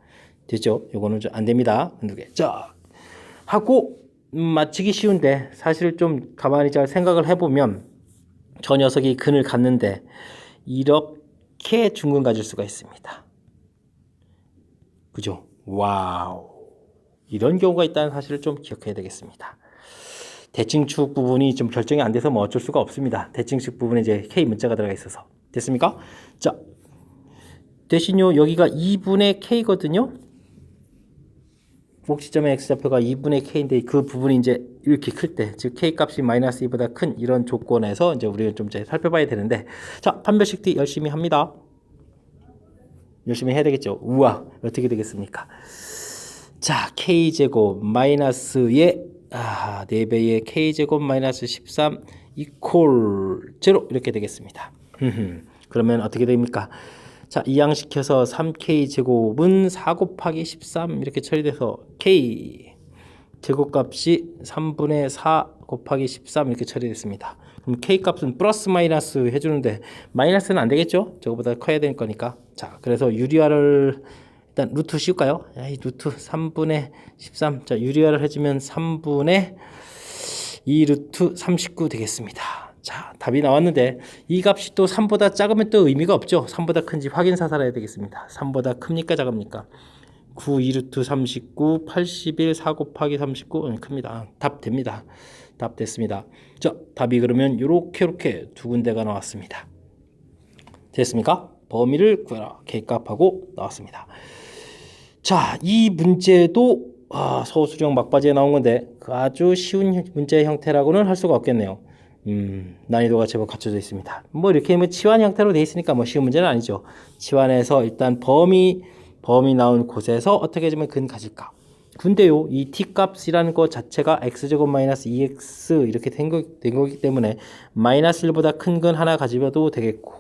됐죠? 요거는 좀 안 됩니다. 두 개. 자, 하고 맞히기 쉬운데 사실 좀 가만히 잘 생각을 해보면 저 녀석이 근을 갖는데 이렇게 중근 가질 수가 있습니다. 그죠? 와우. 이런 경우가 있다는 사실을 좀 기억해야 되겠습니다. 대칭축 부분이 좀 결정이 안 돼서 뭐 어쩔 수가 없습니다. 대칭축 부분에 이제 K 문자가 들어가 있어서. 됐습니까? 자, 대신요, 여기가 2분의 K거든요. 꼭지점의 X좌표가 2분의 K인데 그 부분이 이제 이렇게 클 때, 즉 K 값이 마이너스 2보다 큰 이런 조건에서 이제 우리가 좀 이제 살펴봐야 되는데, 자, 판별식 D 열심히 합니다. 열심히 해야 되겠죠. 우와, 어떻게 되겠습니까? 자, K제곱 마이너스의 4배의 K제곱 마이너스 13 이퀄 0 이렇게 되겠습니다. 그러면 어떻게 됩니까? 자, 이항시켜서 3K제곱은 4 곱하기 13 이렇게 처리돼서 K 제곱값이 3분의 4 곱하기 13 이렇게 처리됐습니다. 그럼 K값은 플러스 마이너스 해주는데 마이너스는 안 되겠죠? 저거보다 커야 될 거니까. 자, 그래서 유리화를 일단 루트 씌울까요? 루트 3분의 13. 자, 유리화를 해주면 3분의 2 루트 39 되겠습니다. 자, 답이 나왔는데 이 값이 또 3보다 작으면 또 의미가 없죠. 3보다 큰지 확인사살해야 되겠습니다. 3보다 큽니까 작습니까? 9 2 루트 39 81 4 곱하기 39 큽니다. 답 됩니다. 답 됐습니다. 자, 답이 그러면 요렇게 두 군데가 나왔습니다. 됐습니까? 범위를 구해라. K값하고 나왔습니다. 자, 이 문제도 서울수령 막바지에 나온 건데 아주 쉬운 문제 형태라고는 할 수가 없겠네요. 난이도가 제법 갖춰져 있습니다. 뭐 이렇게 치환 형태로 돼 있으니까 뭐 쉬운 문제는 아니죠. 치환해서 일단 범위 나온 곳에서 어떻게 해주면 근 가질까? 근데요, 이 t값이라는 것 자체가 x제곱 마이너스 2x 이렇게 된 거기 때문에 마이너스 1보다 큰 근 하나 가지셔도 되겠고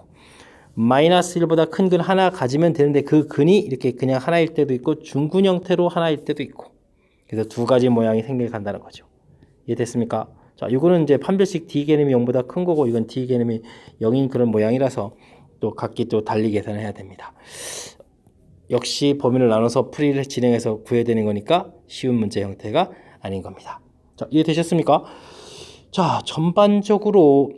마이너스 1보다 큰 근 하나 가지면 되는데 그 근이 이렇게 그냥 하나일 때도 있고 중근 형태로 하나일 때도 있고 그래서 두 가지 모양이 생겨간다는 거죠. 이해됐습니까? 자, 이거는 이제 판별식 D 개념이 0보다 큰 거고 이건 D 개념이 0인 그런 모양이라서 또 각기 또 달리 계산해야 됩니다. 역시 범위를 나눠서 풀이를 진행해서 구해야 되는 거니까 쉬운 문제 형태가 아닌 겁니다. 자, 이해되셨습니까? 자, 전반적으로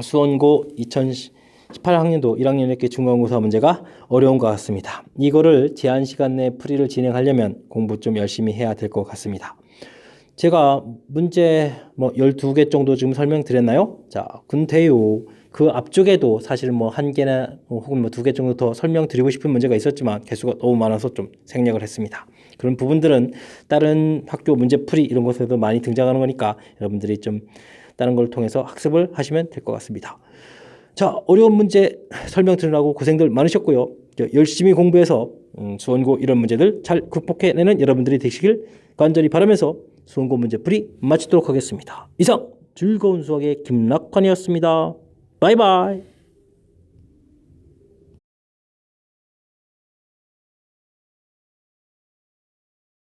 수원고 2018학년도 1학년 이렇게 중간고사 문제가 어려운 것 같습니다. 이거를 제한 시간 내에 풀이를 진행하려면 공부 좀 열심히 해야 될 것 같습니다. 제가 문제 뭐 12개 정도 지금 설명드렸나요? 자, 근데요, 그 앞쪽에도 사실 뭐 한 개나 혹은 뭐 2개 정도 더 설명드리고 싶은 문제가 있었지만 개수가 너무 많아서 좀 생략을 했습니다. 그런 부분들은 다른 학교 문제풀이 이런 곳에도 많이 등장하는 거니까 여러분들이 좀 다른 걸 통해서 학습을 하시면 될 것 같습니다. 자, 어려운 문제 설명드리느라고 고생들 많으셨고요. 열심히 공부해서 수원고 이런 문제들 잘 극복해내는 여러분들이 되시길 간절히 바라면서 수원고 문제풀이 마치도록 하겠습니다. 이상 즐거운 수학의 김낙환이었습니다. 바이바이.